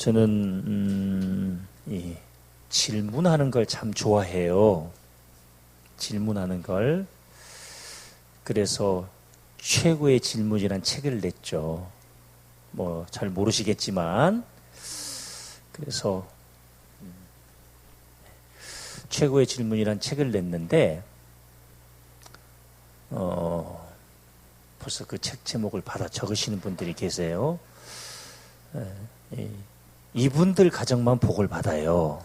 저는 이 질문하는 걸 참 좋아해요. 질문하는 걸. 그래서 최고의 질문이란 책을 냈죠. 뭐 잘 모르시겠지만, 그래서 최고의 질문이란 책을 냈는데 벌써 그 책 제목을 받아 적으시는 분들이 계세요. 이분들 가정만 복을 받아요.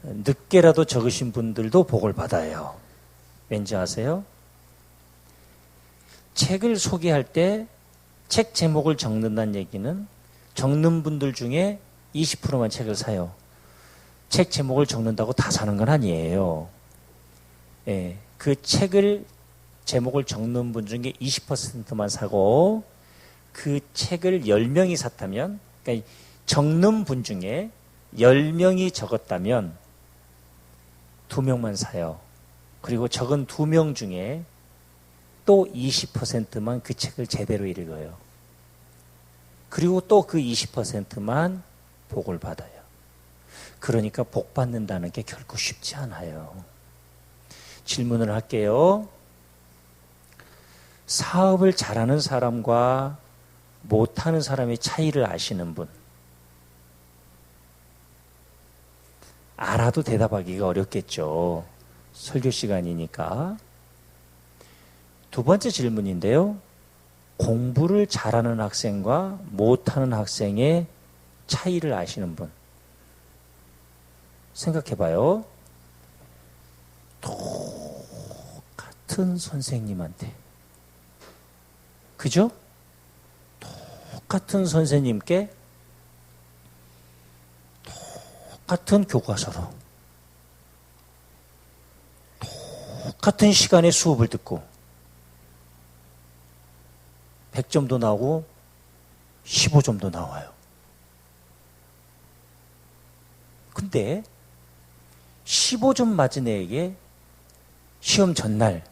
늦게라도 적으신 분들도 복을 받아요. 왠지 아세요? 책을 소개할 때 책 제목을 적는다는 얘기는 적는 분들 중에 20%만 책을 사요. 책 제목을 적는다고 다 사는 건 아니에요. 예, 그 책을 제목을 적는 분 중에 20%만 사고 그 책을 10명이 샀다면, 그러니까 적는 분 중에 10명이 적었다면 2명만 사요. 그리고 적은 2명 중에 또 20%만 그 책을 제대로 읽어요. 그리고 또 그 20%만 복을 받아요. 그러니까 복 받는다는 게 결코 쉽지 않아요. 질문을 할게요. 사업을 잘하는 사람과 못하는 사람의 차이를 아시는 분? 알아도 대답하기가 어렵겠죠. 설교 시간이니까. 두 번째 질문인데요. 공부를 잘하는 학생과 못하는 학생의 차이를 아시는 분? 생각해봐요. 똑같은 선생님한테, 그죠? 똑같은 선생님께 똑같은 교과서로 똑같은 시간에 수업을 듣고 100점도 나오고 15점도 나와요. 근데 15점 맞은 애에게 시험 전날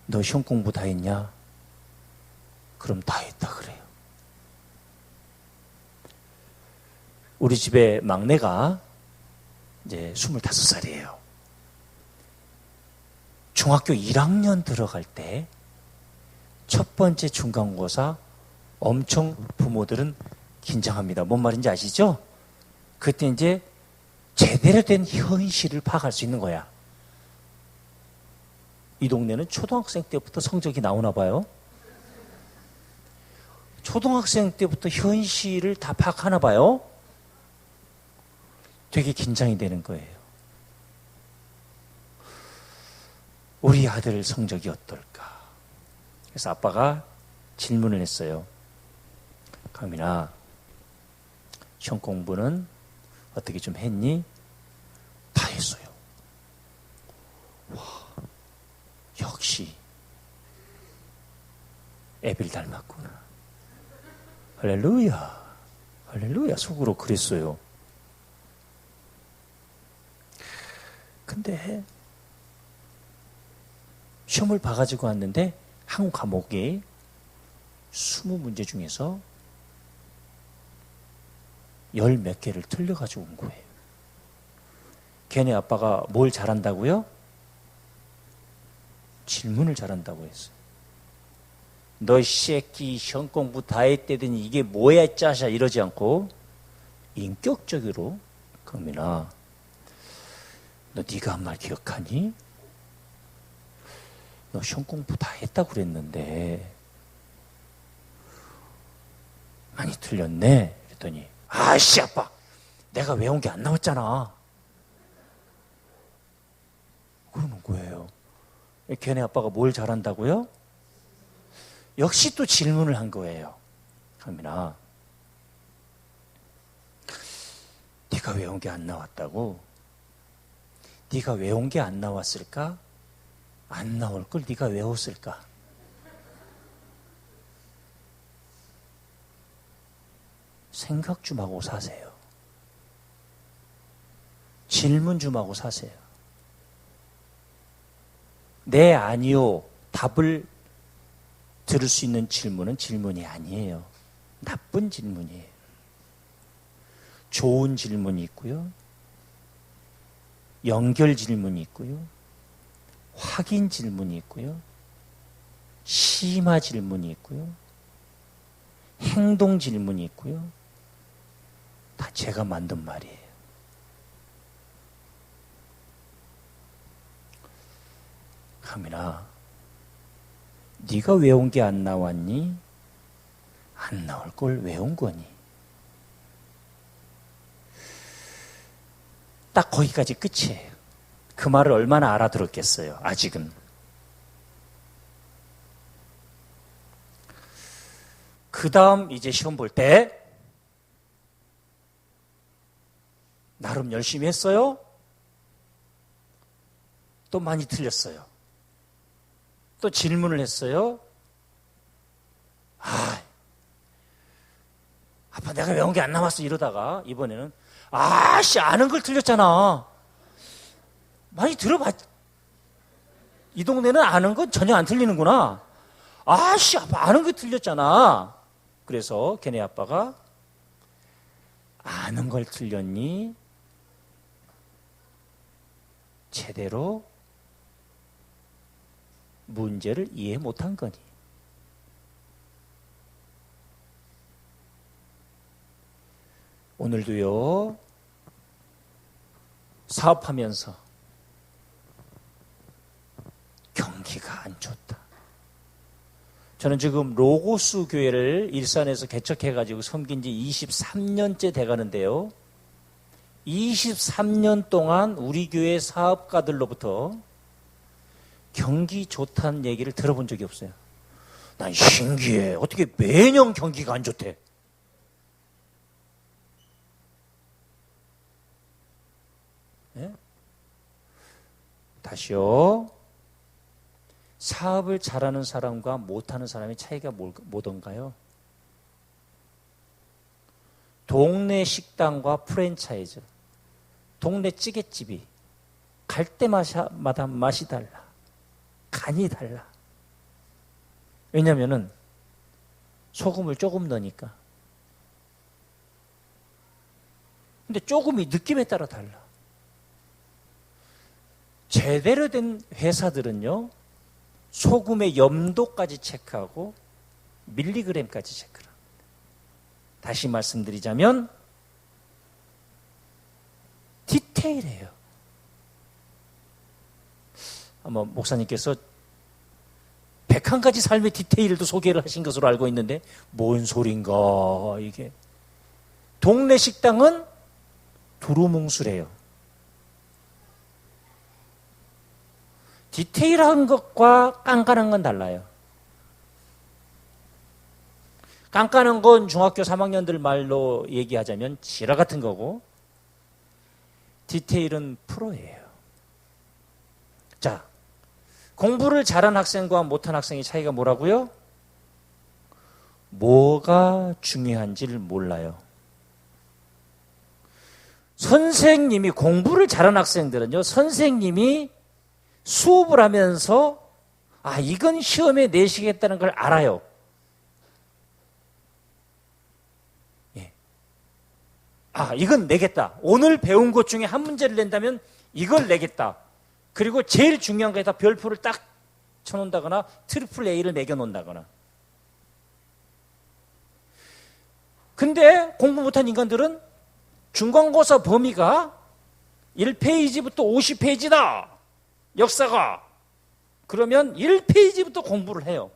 너 시험 공부 다 했냐? 그럼 다 했다 그래요. 우리 집에 막내가 이제 25살이에요. 중학교 1학년 들어갈 때 첫 번째 중간고사 엄청 부모들은 긴장합니다. 뭔 말인지 아시죠? 그때 이제 제대로 된 현실을 파악할 수 있는 거야. 이 동네는 초등학생 때부터 성적이 나오나 봐요. 초등학생 때부터 현실을 다 파악하나 봐요. 되게 긴장이 되는 거예요. 우리 아들 성적이 어떨까? 그래서 아빠가 질문을 했어요. 강민아, 시험 공부는 어떻게 좀 했니? 다 했어요. 와, 역시 애비를 닮았구나. 할렐루야, 할렐루야. 속으로 그랬어요. 근데 시험을 봐가지고 왔는데 한 과목이 20문제 중에서 10 몇 개를 틀려가지고 온 거예요. 걔네 아빠가 뭘 잘한다고요? 질문을 잘한다고 했어요. 너 새끼 시험 공부 다 했대더니 이게 뭐야 짜샤 이러지 않고 인격적으로 강민아, 너 네가 한 말 기억하니? 너 시험 공부 다 했다고 그랬는데 많이 틀렸네. 그랬더니 아씨 아빠 내가 외운 게 안 나왔잖아. 그러는 거예요. 걔네 아빠가 뭘 잘한다고요? 역시 또 질문을 한 거예요. 강민아, 네가 외운 게 안 나왔다고? 네가 외운 게 안 나왔을까? 안 나올 걸 네가 외웠을까? 생각 좀 하고 사세요. 질문 좀 하고 사세요. 네, 아니요, 답을 들을 수 있는 질문은 질문이 아니에요. 나쁜 질문이에요. 좋은 질문이 있고요. 연결 질문이 있고요. 확인 질문이 있고요. 심화 질문이 있고요. 행동 질문이 있고요. 다 제가 만든 말이에요. 가민아, 네가 외운 게 안 나왔니? 안 나올 걸 외운 거니? 딱 거기까지 끝이에요. 그 말을 얼마나 알아들었겠어요, 아직은. 그 다음 이제 시험 볼 때, 나름 열심히 했어요? 또 많이 틀렸어요. 또 질문을 했어요? 아빠 내가 외운 게 안 남았어 이러다가 이번에는 아씨 아는 걸 틀렸잖아. 많이 들어봐. 이 동네는 아는 건 전혀 안 틀리는구나. 아씨 아빠 아는 거 틀렸잖아. 그래서 걔네 아빠가 아는 걸 틀렸니? 제대로 문제를 이해 못한 거니? 오늘도요, 사업하면서 경기가 안 좋다. 저는 지금 로고스 교회를 일산에서 개척해가지고 섬긴 지 23년째 돼가는데요. 23년 동안 우리 교회 사업가들로부터 경기 좋다는 얘기를 들어본 적이 없어요. 난 신기해. 어떻게 매년 경기가 안 좋대? 네? 다시요. 사업을 잘하는 사람과 못하는 사람의 차이가 뭐던가요? 동네 식당과 프랜차이즈, 동네 찌개집이 갈 때마다 맛이 달라. 간이 달라. 왜냐면은 소금을 조금 넣으니까. 근데 조금이 느낌에 따라 달라. 제대로 된 회사들은요, 소금의 염도까지 체크하고 밀리그램까지 체크를 합니다. 다시 말씀드리자면 디테일해요. 아마 목사님께서 101가지 삶의 디테일도 소개를 하신 것으로 알고 있는데 뭔 소린가 이게. 동네 식당은 두루뭉술해요. 디테일한 것과 깐깐한 건 달라요. 깐깐한 건 중학교 3학년들 말로 얘기하자면 지라 같은 거고, 디테일은 프로예요. 자, 공부를 잘한 학생과 못한 학생의 차이가 뭐라고요? 뭐가 중요한지를 몰라요. 선생님이, 공부를 잘한 학생들은요, 선생님이 수업을 하면서 이건 시험에 내시겠다는 걸 알아요. 예. 이건 내겠다. 오늘 배운 것 중에 한 문제를 낸다면 이걸 내겠다. 그리고 제일 중요한 거에다 별표를 딱 쳐놓는다거나 트리플 A를 매겨놓는다거나. 근데 공부 못한 인간들은 중간고사 범위가 1페이지부터 50페이지다. 역사가. 그러면 1페이지부터 공부를 해요.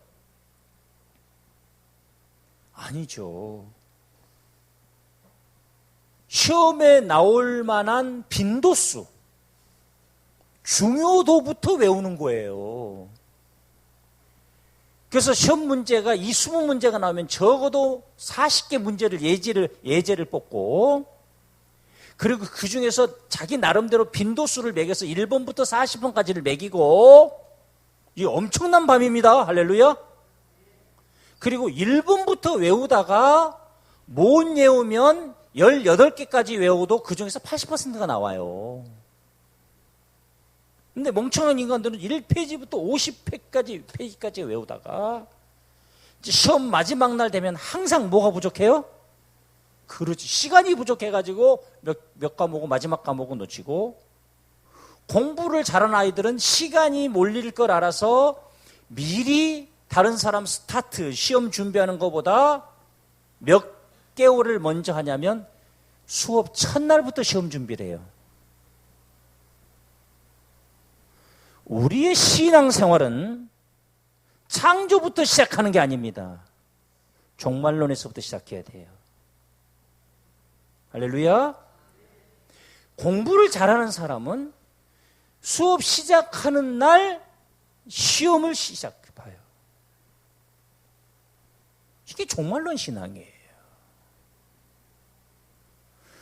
아니죠. 시험에 나올 만한 빈도수, 중요도부터 외우는 거예요. 그래서 시험 문제가 이 20문제가 나오면 적어도 40개 문제를 예제를 뽑고, 그리고 그 중에서 자기 나름대로 빈도수를 매겨서 1번부터 40번까지를 매기고, 이 엄청난 밤입니다. 할렐루야. 그리고 1번부터 외우다가 못 외우면 18개까지 외워도 그 중에서 80%가 나와요. 근데 멍청한 인간들은 1페이지부터 50페이지까지 외우다가 시험 마지막 날 되면 항상 뭐가 부족해요? 그렇지. 시간이 부족해가지고 몇 과목은 마지막 과목은 놓치고, 공부를 잘하는 아이들은 시간이 몰릴 걸 알아서 미리 다른 사람 스타트, 시험 준비하는 것보다 몇 개월을 먼저 하냐면 수업 첫날부터 시험 준비를 해요. 우리의 신앙생활은 창조부터 시작하는 게 아닙니다. 종말론에서부터 시작해야 돼요. 할렐루야. 공부를 잘하는 사람은 수업 시작하는 날 시험을 시작해봐요. 이게 종말론 신앙이에요.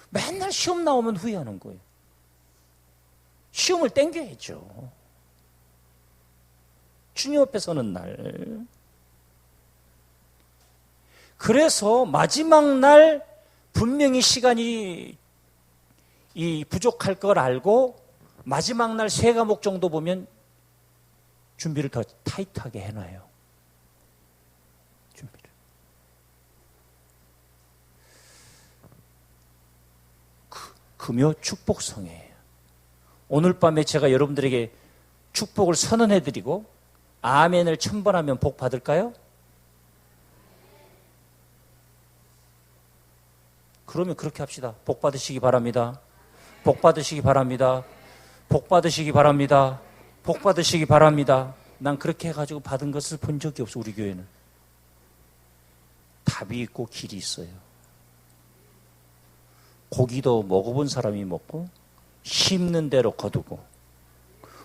맨날 시험 나오면 후회하는 거예요. 시험을 땡겨야죠. 주님 앞에 서는 날. 그래서 마지막 날 분명히 시간이 부족할 걸 알고 마지막 날 3과목 정도 보면 준비를 더 타이트하게 해놔요. 준비를. 금요 축복성회예요. 오늘 밤에 제가 여러분들에게 축복을 선언해드리고 아멘을 1000번 하면 복 받을까요? 그러면 그렇게 합시다. 복 받으시기 바랍니다. 복 받으시기 바랍니다. 복 받으시기 바랍니다. 복 받으시기 바랍니다. 난 그렇게 해가지고 받은 것을 본 적이 없어. 우리 교회는. 답이 있고 길이 있어요. 고기도 먹어본 사람이 먹고 심는 대로 거두고,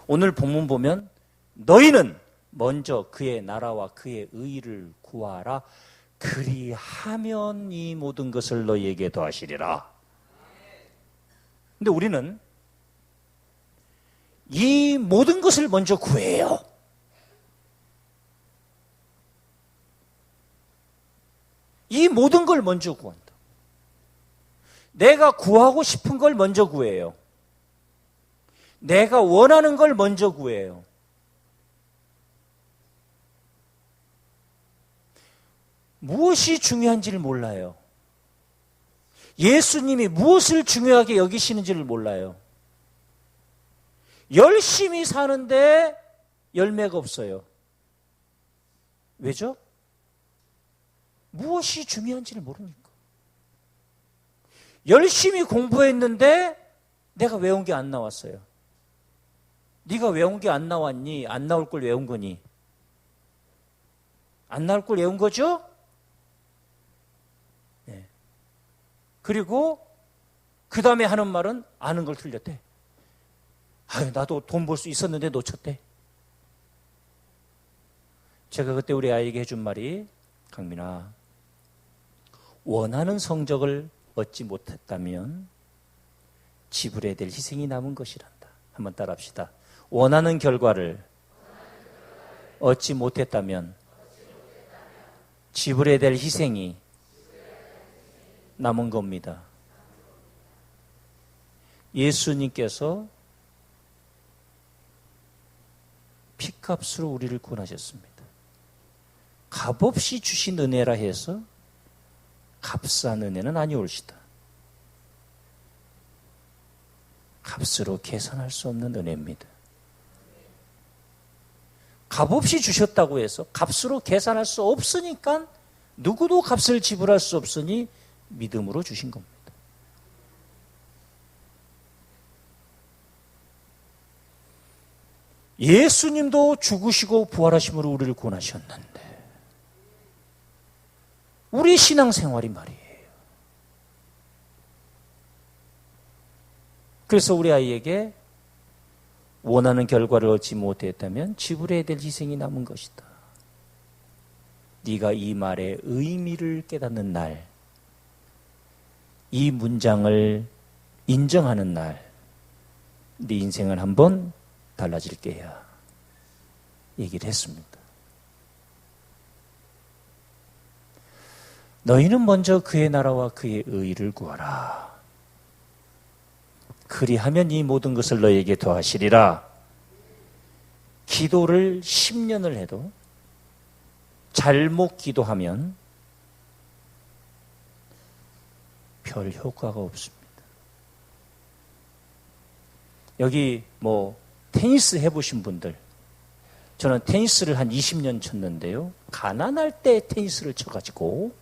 오늘 본문 보면 너희는 먼저 그의 나라와 그의 의를 구하라. 그리하면 이 모든 것을 너희에게 더하시리라. 근데 우리는 이 모든 것을 먼저 구해요. 이 모든 걸 먼저 구한다. 내가 구하고 싶은 걸 먼저 구해요. 내가 원하는 걸 먼저 구해요. 무엇이 중요한지를 몰라요. 예수님이 무엇을 중요하게 여기시는지를 몰라요. 열심히 사는데 열매가 없어요. 왜죠? 무엇이 중요한지를 모르니까. 열심히 공부했는데 내가 외운 게 안 나왔어요. 네가 외운 게 안 나왔니? 안 나올 걸 외운 거니? 안 나올 걸 외운 거죠? 네. 그리고 그 다음에 하는 말은 아는 걸 틀렸대. 나도 돈 벌 수 있었는데 놓쳤대. 제가 그때 우리 아이에게 해준 말이, 강민아, 원하는 성적을 얻지 못했다면 지불해야 될 희생이 남은 것이란다. 한번 따라합시다. 원하는 결과를 얻지 못했다면 지불해야 될 희생이 남은 겁니다. 예수님께서 피값으로 우리를 구원하셨습니다. 값없이 주신 은혜라 해서 값싼 은혜는 아니올시다. 값으로 계산할 수 없는 은혜입니다. 값없이 주셨다고 해서 값으로 계산할 수 없으니까 누구도 값을 지불할 수 없으니 믿음으로 주신 겁니다. 예수님도 죽으시고 부활하심으로 우리를 구원하셨는데 우리 신앙생활이 말이에요. 그래서 우리 아이에게 원하는 결과를 얻지 못했다면 지불해야 될 희생이 남은 것이다. 네가 이 말의 의미를 깨닫는 날, 이 문장을 인정하는 날, 네 인생은 한번 달라질 게야. 얘기를 했습니다. 너희는 먼저 그의 나라와 그의 의를 구하라. 그리하면 이 모든 것을 너희에게 더하시리라. 기도를 10년을 해도 잘못 기도하면 별 효과가 없습니다. 여기 테니스 해보신 분들, 저는 테니스를 한 20년 쳤는데요. 가난할 때 테니스를 쳐가지고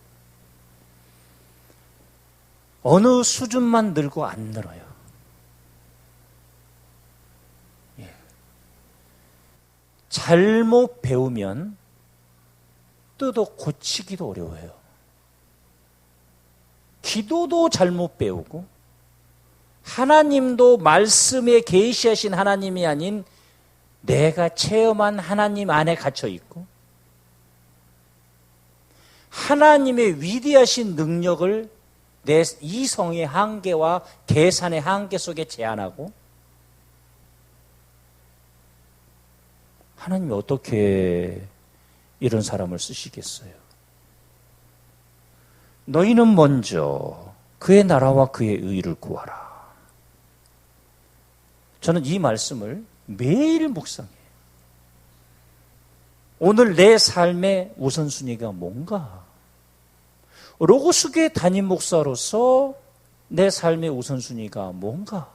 어느 수준만 늘고 안 늘어요. 예. 잘못 배우면 뜯어 고치기도 어려워요. 기도도 잘못 배우고 하나님도 말씀에 계시하신 하나님이 아닌 내가 체험한 하나님 안에 갇혀 있고 하나님의 위대하신 능력을 내 이성의 한계와 계산의 한계 속에 제한하고 하나님이 어떻게 이런 사람을 쓰시겠어요? 너희는 먼저 그의 나라와 그의 의를 구하라. 저는 이 말씀을 매일 묵상해요. 오늘 내 삶의 우선순위가 뭔가? 로고스교회 담임 목사로서 내 삶의 우선순위가 뭔가?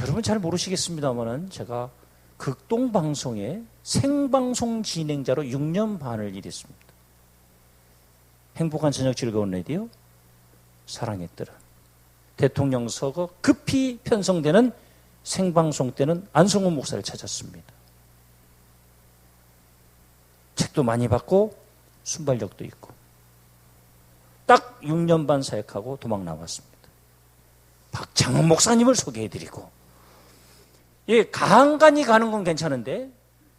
여러분 잘 모르시겠습니다만 제가 극동방송의 생방송 진행자로 6년 반을 일했습니다. 행복한 저녁 즐거운 라디오, 사랑의 뜰은 대통령 서거 급히 편성되는 생방송 때는 안성훈 목사를 찾았습니다. 책도 많이 받고 순발력도 있고 딱 6년 반 사역하고 도망 나왔습니다. 박창훈 목사님을 소개해드리고 간간히 가는 건 괜찮은데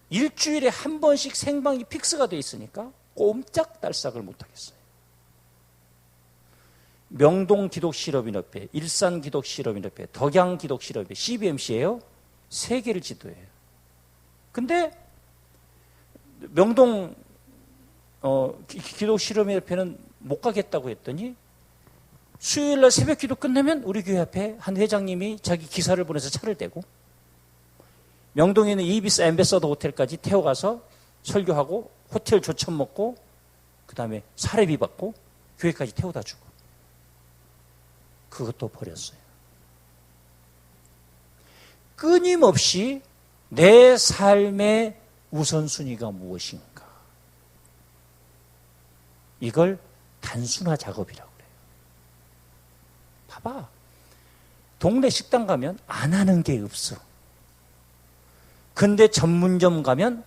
일주일에 한 번씩 생방이 픽스가 돼 있으니까 꼼짝달싹을 못하겠어요. 명동 기독실업인협회, 일산 기독실업인협회, 덕양 기독실업인협회, CBMC예요. 세 개를 지도해요. 근데 명동 기독실업인협회는 못 가겠다고 했더니 수요일날 새벽 기도 끝나면 우리 교회 앞에 한 회장님이 자기 기사를 보내서 차를 대고 명동에 있는 이비스 엠베서더 호텔까지 태워가서 설교하고 호텔 조천 먹고 그 다음에 사례비 받고 교회까지 태워다 주고 그것도 버렸어요. 끊임없이 내 삶의 우선순위가 무엇인가? 이걸 단순화 작업이라고 그래요. 봐봐. 동네 식당 가면 안 하는 게 없어. 근데 전문점 가면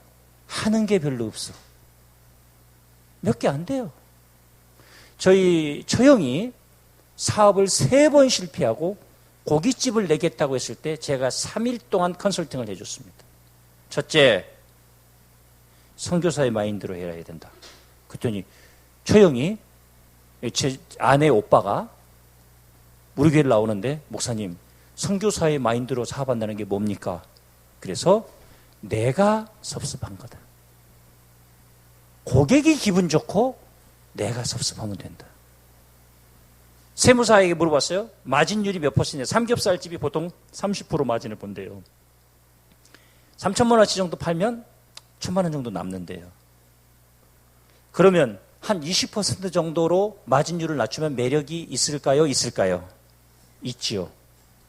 하는 게 별로 없어. 몇 개 안 돼요. 저희 처형이 사업을 3번 실패하고 고깃집을 내겠다고 했을 때 제가 3일 동안 컨설팅을 해줬습니다. 첫째, 선교사의 마인드로 해야 된다. 그랬더니 처형이 제 아내 오빠가 우리 교회를 나오는데 목사님, 선교사의 마인드로 사업한다는 게 뭡니까? 그래서 내가 섭섭한 거다. 고객이 기분 좋고 내가 섭섭하면 된다. 세무사에게 물어봤어요. 마진율이 몇 %냐? 삼겹살집이 보통 30% 마진을 본대요. 3천만 원어치 정도 팔면 1,000만 원 정도 남는데요. 그러면 한 20% 정도로 마진율을 낮추면 매력이 있을까요? 있을까요? 있지요.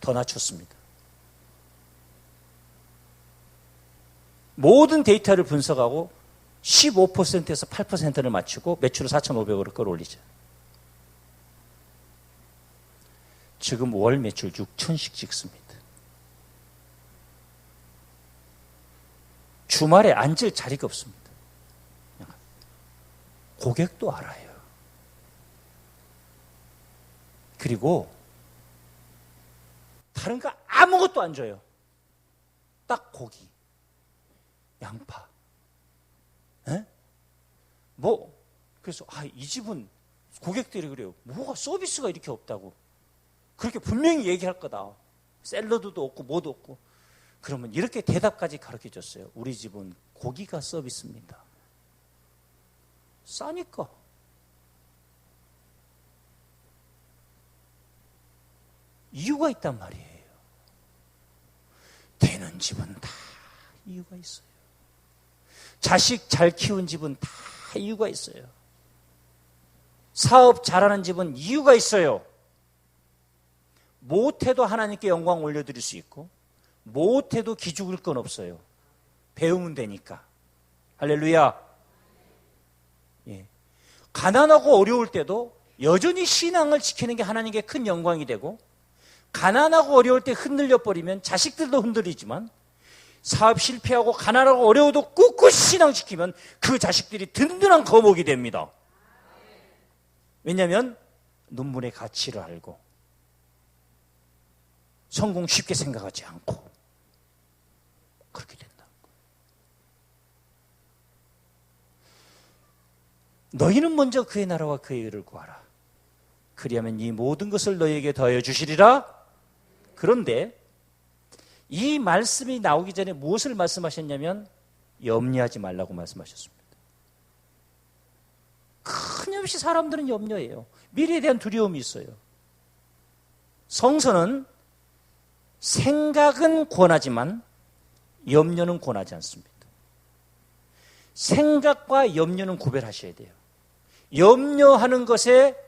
더 낮췄습니다. 모든 데이터를 분석하고 15%에서 8%를 맞추고 매출을 4,500으로 끌어올리죠. 지금 월 매출 6천씩 찍습니다. 주말에 앉을 자리가 없습니다. 고객도 알아요. 그리고 다른 거 아무것도 안 줘요. 딱 고기, 양파. 에? 그래서 이 집은 고객들이 그래요. 뭐가 서비스가 이렇게 없다고. 그렇게 분명히 얘기할 거다. 샐러드도 없고 뭐도 없고. 그러면 이렇게 대답까지 가르쳐 줬어요. 우리 집은 고기가 서비스입니다. 싸니까. 이유가 있단 말이에요. 되는 집은 다 이유가 있어요. 자식 잘 키운 집은 다 이유가 있어요. 사업 잘하는 집은 이유가 있어요. 못해도 하나님께 영광 올려드릴 수 있고 못해도 기죽을 건 없어요. 배우면 되니까. 할렐루야. 예. 가난하고 어려울 때도 여전히 신앙을 지키는 게 하나님께 큰 영광이 되고, 가난하고 어려울 때 흔들려 버리면 자식들도 흔들리지만, 사업 실패하고 가난하고 어려워도 꿋꿋이 신앙 지키면 그 자식들이 든든한 거목이 됩니다. 왜냐하면 눈물의 가치를 알고 성공 쉽게 생각하지 않고 그렇게 된다. 너희는 먼저 그의 나라와 그의 의를 구하라. 그리하면 이 모든 것을 너희에게 더하여 주시리라. 그런데 이 말씀이 나오기 전에 무엇을 말씀하셨냐면 염려하지 말라고 말씀하셨습니다. 끊임없이 사람들은 염려해요. 미래에 대한 두려움이 있어요. 성서는 생각은 권하지만 염려는 권하지 않습니다. 생각과 염려는 구별하셔야 돼요. 염려하는 것에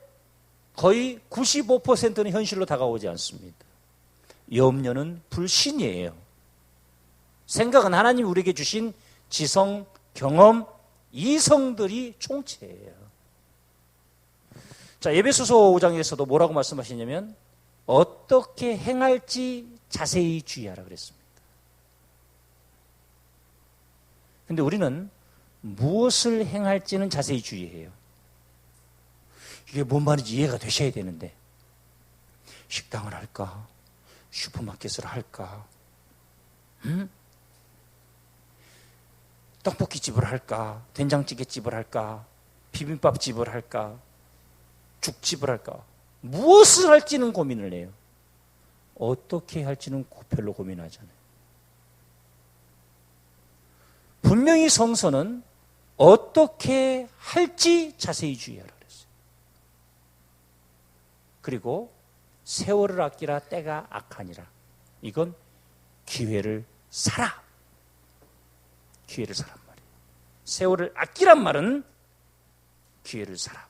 거의 95%는 현실로 다가오지 않습니다. 염려는 불신이에요. 생각은 하나님이 우리에게 주신 지성, 경험, 이성들이 총체예요. 자, 에베소서 5장에서도 뭐라고 말씀하시냐면 어떻게 행할지 자세히 주의하라 그랬습니다. 근데 우리는 무엇을 행할지는 자세히 주의해요. 이게 뭔 말인지 이해가 되셔야 되는데, 식당을 할까? 슈퍼마켓을 할까? 떡볶이집을 할까? 된장찌개집을 할까? 비빔밥집을 할까? 죽집을 할까? 무엇을 할지는 고민을 해요. 어떻게 할지는 별로 고민하잖아요. 분명히 성서는 어떻게 할지 자세히 주의하라 그랬어요. 그리고 세월을 아끼라 때가 악하니라. 이건 기회를 사라. 기회를 사란 말이에요. 세월을 아끼란 말은 기회를 사라.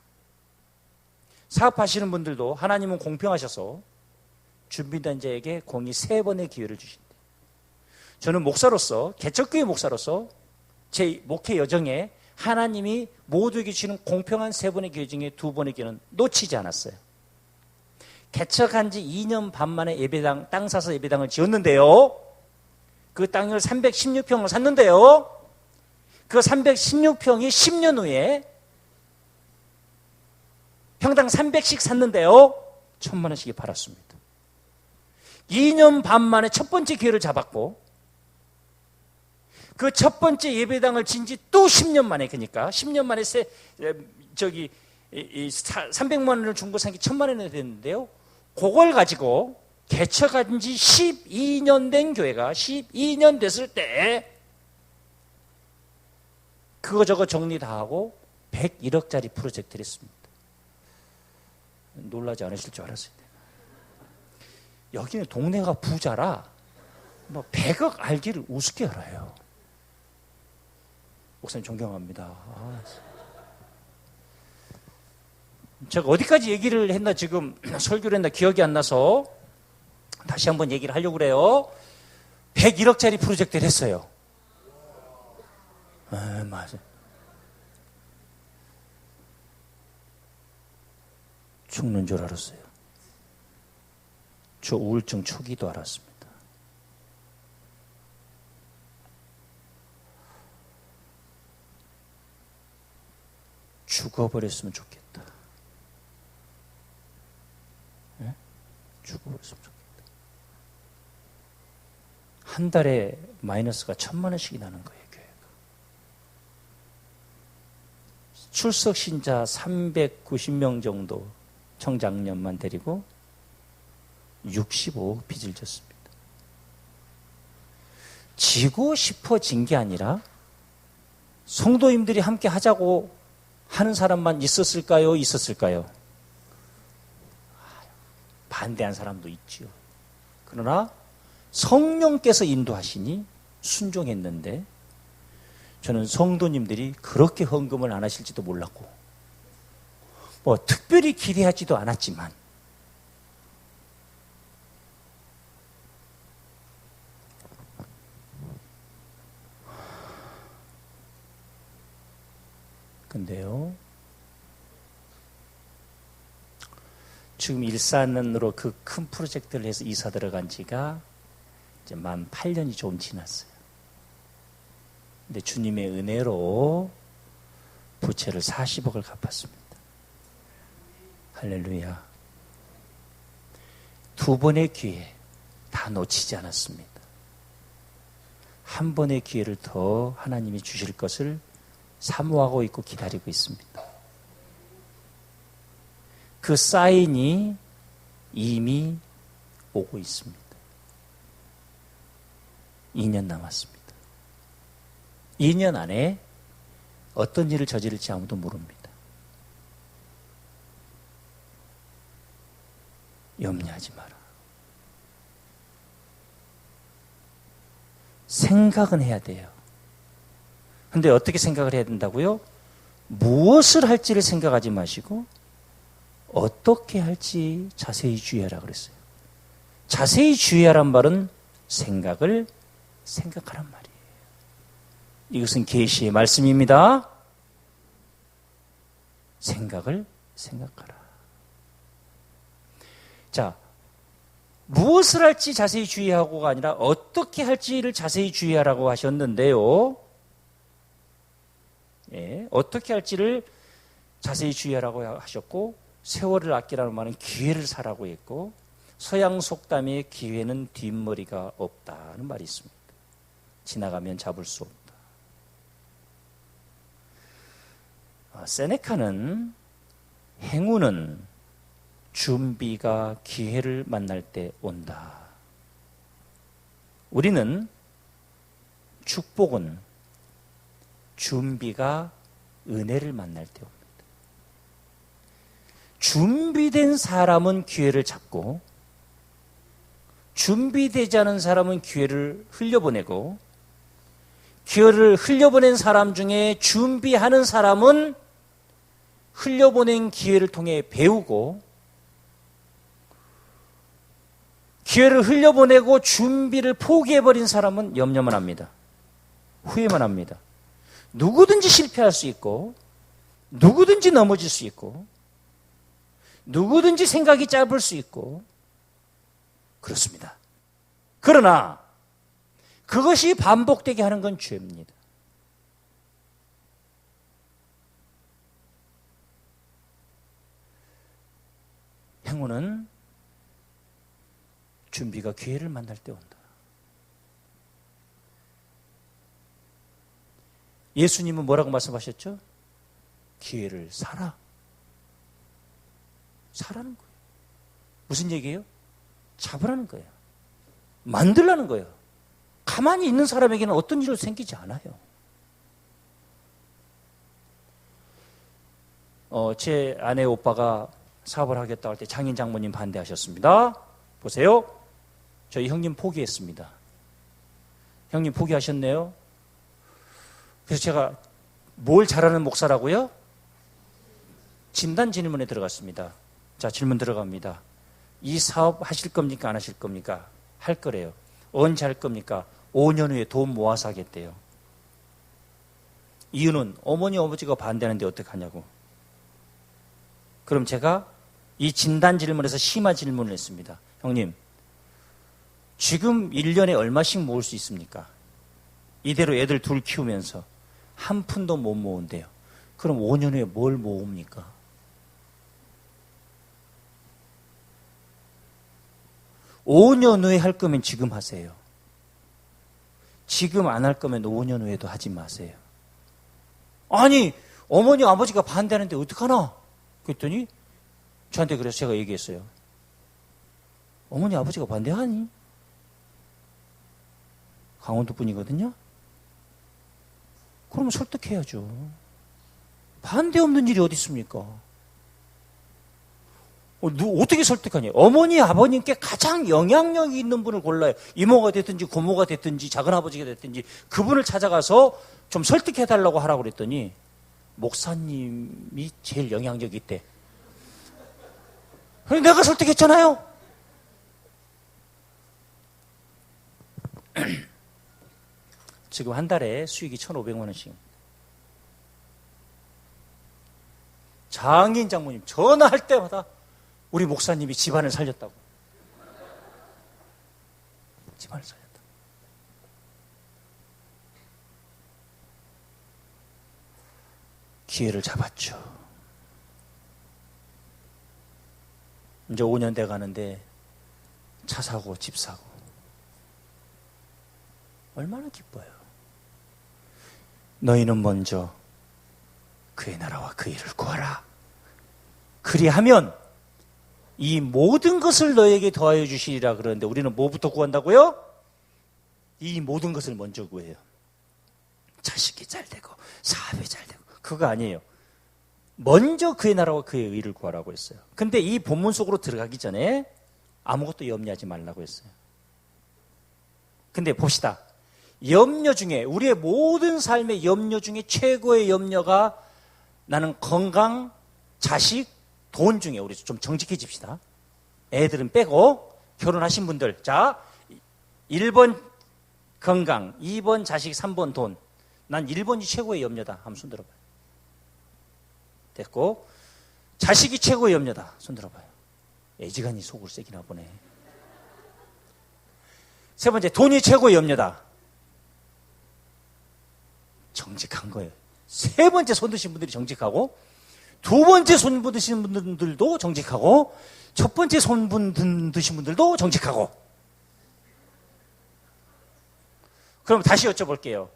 사업하시는 분들도 하나님은 공평하셔서 준비된 자에게 공의 3번의 기회를 주신대. 저는 목사로서, 개척교회 목사로서 제 목회 여정에 하나님이 모두에게 주시는 공평한 3번의 기회 중에 2번의 기회는 놓치지 않았어요. 개척한 지 2년 반 만에 예배당, 땅 사서 예배당을 지었는데요. 그 땅을 316평을 샀는데요. 그 316평이 10년 후에 평당 300씩 샀는데요. 1,000만 원씩이 팔았습니다. 2년 반 만에 첫 번째 기회를 잡았고, 그 첫 번째 예배당을 진 지 또 10년 만에, 그러니까 10년 만에 300만 원을 준 거 산 게 1,000만 원이 됐는데요. 그걸 가지고 개척한 지 12년 된 교회가 12년 됐을 때 그거 저거 정리 다 하고 101억짜리 프로젝트를 했습니다. 놀라지 않으실 줄 알았어요. 여기는 동네가 부자라 뭐 100억 알기를 우습게 알아요. 목사님 존경합니다. 제가 어디까지 얘기를 했나, 지금 설교를 했나 기억이 안 나서 다시 한번 얘기를 하려고 그래요. 101억짜리 프로젝트를 했어요. 맞아요. 죽는 줄 알았어요. 저 우울증 초기도 알았습니다. 죽어버렸으면 좋겠다. 네? 죽어버렸으면 좋겠다. 한 달에 마이너스가 1,000만 원씩이 나는 거예요, 교회가. 출석 신자 390명 정도 청장년만 데리고 65억 빚을 졌습니다. 지고 싶어진 게 아니라 성도님들이 함께 하자고 하는 사람만 있었을까요? 있었을까요? 반대한 사람도 있지요. 그러나 성령께서 인도하시니 순종했는데 저는 성도님들이 그렇게 헌금을 안 하실지도 몰랐고, 뭐 특별히 기대하지도 않았지만, 근데요, 지금 일산으로 그 큰 프로젝트를 해서 이사 들어간 지가 이제 만 8년이 좀 지났어요. 근데 주님의 은혜로 부채를 40억을 갚았습니다. 할렐루야. 두 번의 기회 다 놓치지 않았습니다. 한 번의 기회를 더 하나님이 주실 것을 사모하고 있고 기다리고 있습니다. 그 사인이 이미 오고 있습니다. 2년 남았습니다. 2년 안에 어떤 일을 저지를지 아무도 모릅니다. 염려하지 마라. 생각은 해야 돼요. 근데 어떻게 생각을 해야 된다고요? 무엇을 할지를 생각하지 마시고 어떻게 할지 자세히 주의하라 그랬어요. 자세히 주의하란 말은 생각을 생각하란 말이에요. 이것은 계시의 말씀입니다. 생각을 생각하라. 자, 무엇을 할지 자세히 주의하고가 아니라 어떻게 할지를 자세히 주의하라고 하셨는데요. 예, 어떻게 할지를 자세히 주의하라고 하셨고, 세월을 아끼라는 말은 기회를 사라고 했고, 서양 속담에 기회는 뒷머리가 없다는 말이 있습니다. 지나가면 잡을 수 없다. 세네카는 행운은 준비가 기회를 만날 때 온다. 우리는 축복은 준비가 은혜를 만날 때 옵니다. 준비된 사람은 기회를 잡고 준비되지 않은 사람은 기회를 흘려보내고, 기회를 흘려보낸 사람 중에 준비하는 사람은 흘려보낸 기회를 통해 배우고, 기회를 흘려보내고 준비를 포기해버린 사람은 염려만 합니다. 후회만 합니다. 누구든지 실패할 수 있고, 누구든지 넘어질 수 있고, 누구든지 생각이 짧을 수 있고, 그렇습니다. 그러나 그것이 반복되게 하는 건 죄입니다. 행운은 준비가 기회를 만날 때 온다. 예수님은 뭐라고 말씀하셨죠? 기회를 사라. 사라는 거예요. 무슨 얘기예요? 잡으라는 거예요. 만들라는 거예요. 가만히 있는 사람에게는 어떤 일도 생기지 않아요. 제 아내 오빠가 사업을 하겠다고 할 때 장인 장모님 반대하셨습니다. 보세요. 저희 형님 포기했습니다. 형님 포기하셨네요. 그래서 제가 뭘 잘하는 목사라고요? 진단 질문에 들어갔습니다. 자, 질문 들어갑니다. 이 사업 하실 겁니까? 안 하실 겁니까? 할 거래요. 언제 할 겁니까? 5년 후에 돈 모아서 하겠대요. 이유는 어머니 아버지가 반대하는데 어떡하냐고. 그럼 제가 이 진단 질문에서 심화 질문을 했습니다. 형님, 지금 1년에 얼마씩 모을 수 있습니까? 이대로 애들 둘 키우면서 한 푼도 못 모은대요. 그럼 5년 후에 뭘 모읍니까? 5년 후에 할 거면 지금 하세요. 지금 안 할 거면 5년 후에도 하지 마세요. 아니, 어머니 아버지가 반대하는데 어떡하나? 그랬더니 저한테 그래서 제가 얘기했어요. 어머니 아버지가 반대하니? 강원도 분이거든요. 그러면 설득해야죠. 반대 없는 일이 어디 있습니까? 어떻게 설득하냐? 어머니, 아버님께 가장 영향력이 있는 분을 골라요. 이모가 됐든지 고모가 됐든지 작은아버지가 됐든지 그분을 찾아가서 좀 설득해달라고 하라고 그랬더니 목사님이 제일 영향력이 있대. 그래서 내가 설득했잖아요. 지금 한 달에 수익이 1,500만 원씩. 장인 장모님 전화할 때마다 우리 목사님이 집안을 살렸다고. 집안을 살렸다. 기회를 잡았죠. 이제 5년 돼 가는데 차 사고 집 사고 얼마나 기뻐요. 너희는 먼저 그의 나라와 그의 일을 구하라. 그리하면 이 모든 것을 너에게 더하여 주시리라 그러는데 우리는 뭐부터 구한다고요? 이 모든 것을 먼저 구해요. 자식이 잘 되고 사업이 잘 되고. 그거 아니에요. 먼저 그의 나라와 그의 의를 구하라고 했어요. 근데 이 본문 속으로 들어가기 전에 아무것도 염려하지 말라고 했어요. 근데 봅시다. 염려 중에, 우리의 모든 삶의 염려 중에 최고의 염려가 나는 건강, 자식, 돈 중에, 우리 좀 정직해집시다. 애들은 빼고 결혼하신 분들, 자 1번 건강, 2번 자식, 3번 돈. 난 1번이 최고의 염려다. 한번 손 들어봐요. 됐고, 자식이 최고의 염려다. 손 들어봐요. 애지간히 속을 새기나 보네. 세 번째, 돈이 최고의 염려다. 정직한 거예요. 세 번째 손 드신 분들이 정직하고, 두 번째 손 드신 분들도 정직하고, 첫 번째 손 드신 분들도 정직하고. 그럼 다시 여쭤볼게요.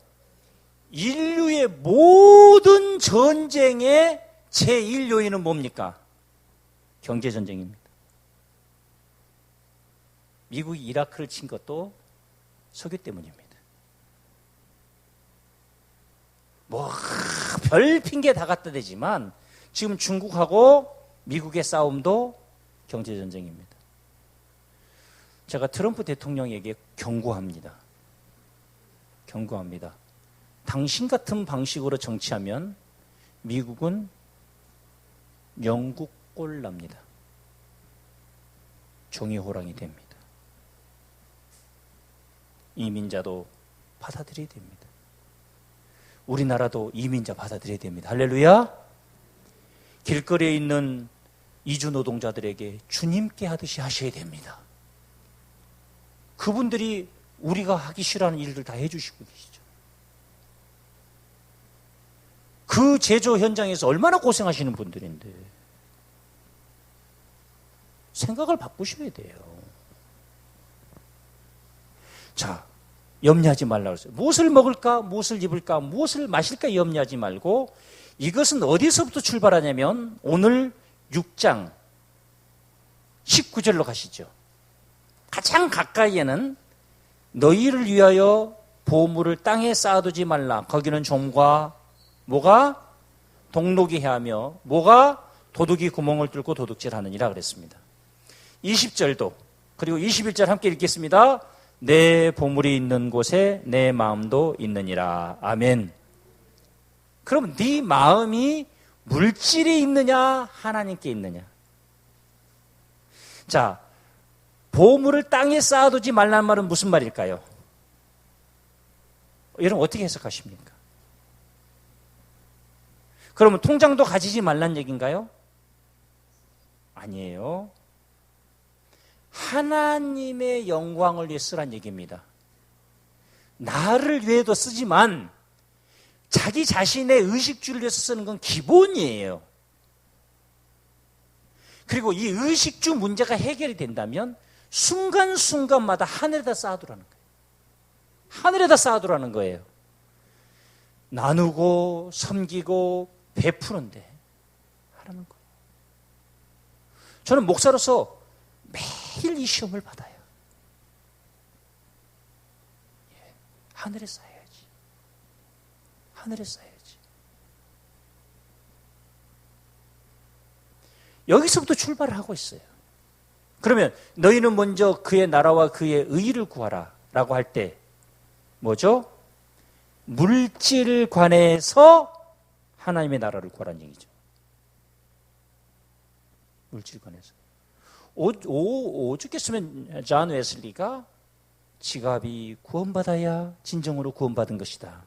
인류의 모든 전쟁의 제1 요인은 뭡니까? 경제전쟁입니다. 미국이 이라크를 친 것도 석유 때문입니다. 뭐 별 핑계 다 갖다 대지만 지금 중국하고 미국의 싸움도 경제전쟁입니다. 제가 트럼프 대통령에게 경고합니다. 당신 같은 방식으로 정치하면 미국은 영국 꼴 납니다. 종이호랑이 됩니다. 이민자도 받아들여야 됩니다. 우리나라도 이민자 받아들여야 됩니다. 할렐루야. 길거리에 있는 이주 노동자들에게 주님께 하듯이 하셔야 됩니다. 그분들이 우리가 하기 싫어하는 일들 다 해주시고 계시죠. 그 제조 현장에서 얼마나 고생하시는 분들인데 생각을 바꾸셔야 돼요. 자, 염려하지 말라고 했어요. 무엇을 먹을까, 무엇을 입을까, 무엇을 마실까 염려하지 말고, 이것은 어디서부터 출발하냐면 오늘 6장 19절로 가시죠. 가장 가까이에는 너희를 위하여 보물을 땅에 쌓아두지 말라. 거기는 좀과 뭐가 동록이 해하며 뭐가 도둑이 구멍을 뚫고 도둑질하느니라 그랬습니다. 20절도 그리고 21절 함께 읽겠습니다. 내 보물이 있는 곳에 내 마음도 있느니라. 아멘. 그럼 네 마음이 물질에 있느냐 하나님께 있느냐. 자, 보물을 땅에 쌓아두지 말라는 말은 무슨 말일까요? 여러분 어떻게 해석하십니까? 그러면 통장도 가지지 말란 얘기인가요? 아니에요. 하나님의 영광을 위해 쓰란 얘기입니다. 나를 위해도 쓰지만 자기 자신의 의식주를 위해서 쓰는 건 기본이에요. 그리고 이 의식주 문제가 해결이 된다면 순간순간마다 하늘에다 쌓아두라는 거예요. 하늘에다 쌓아두라는 거예요. 나누고 섬기고 베푸는데 하라는 거예요. 저는 목사로서 매일 이 시험을 받아요. 하늘에 쌓여야지. 하늘에 쌓여야지. 여기서부터 출발을 하고 있어요. 그러면 너희는 먼저 그의 나라와 그의 의를 구하라 라고 할 때 뭐죠? 물질관에서 하나님의 나라를 구하라는 얘기죠. 물질관에서. 오죽했으면 존 웨슬리가 지갑이 구원받아야 진정으로 구원받은 것이다.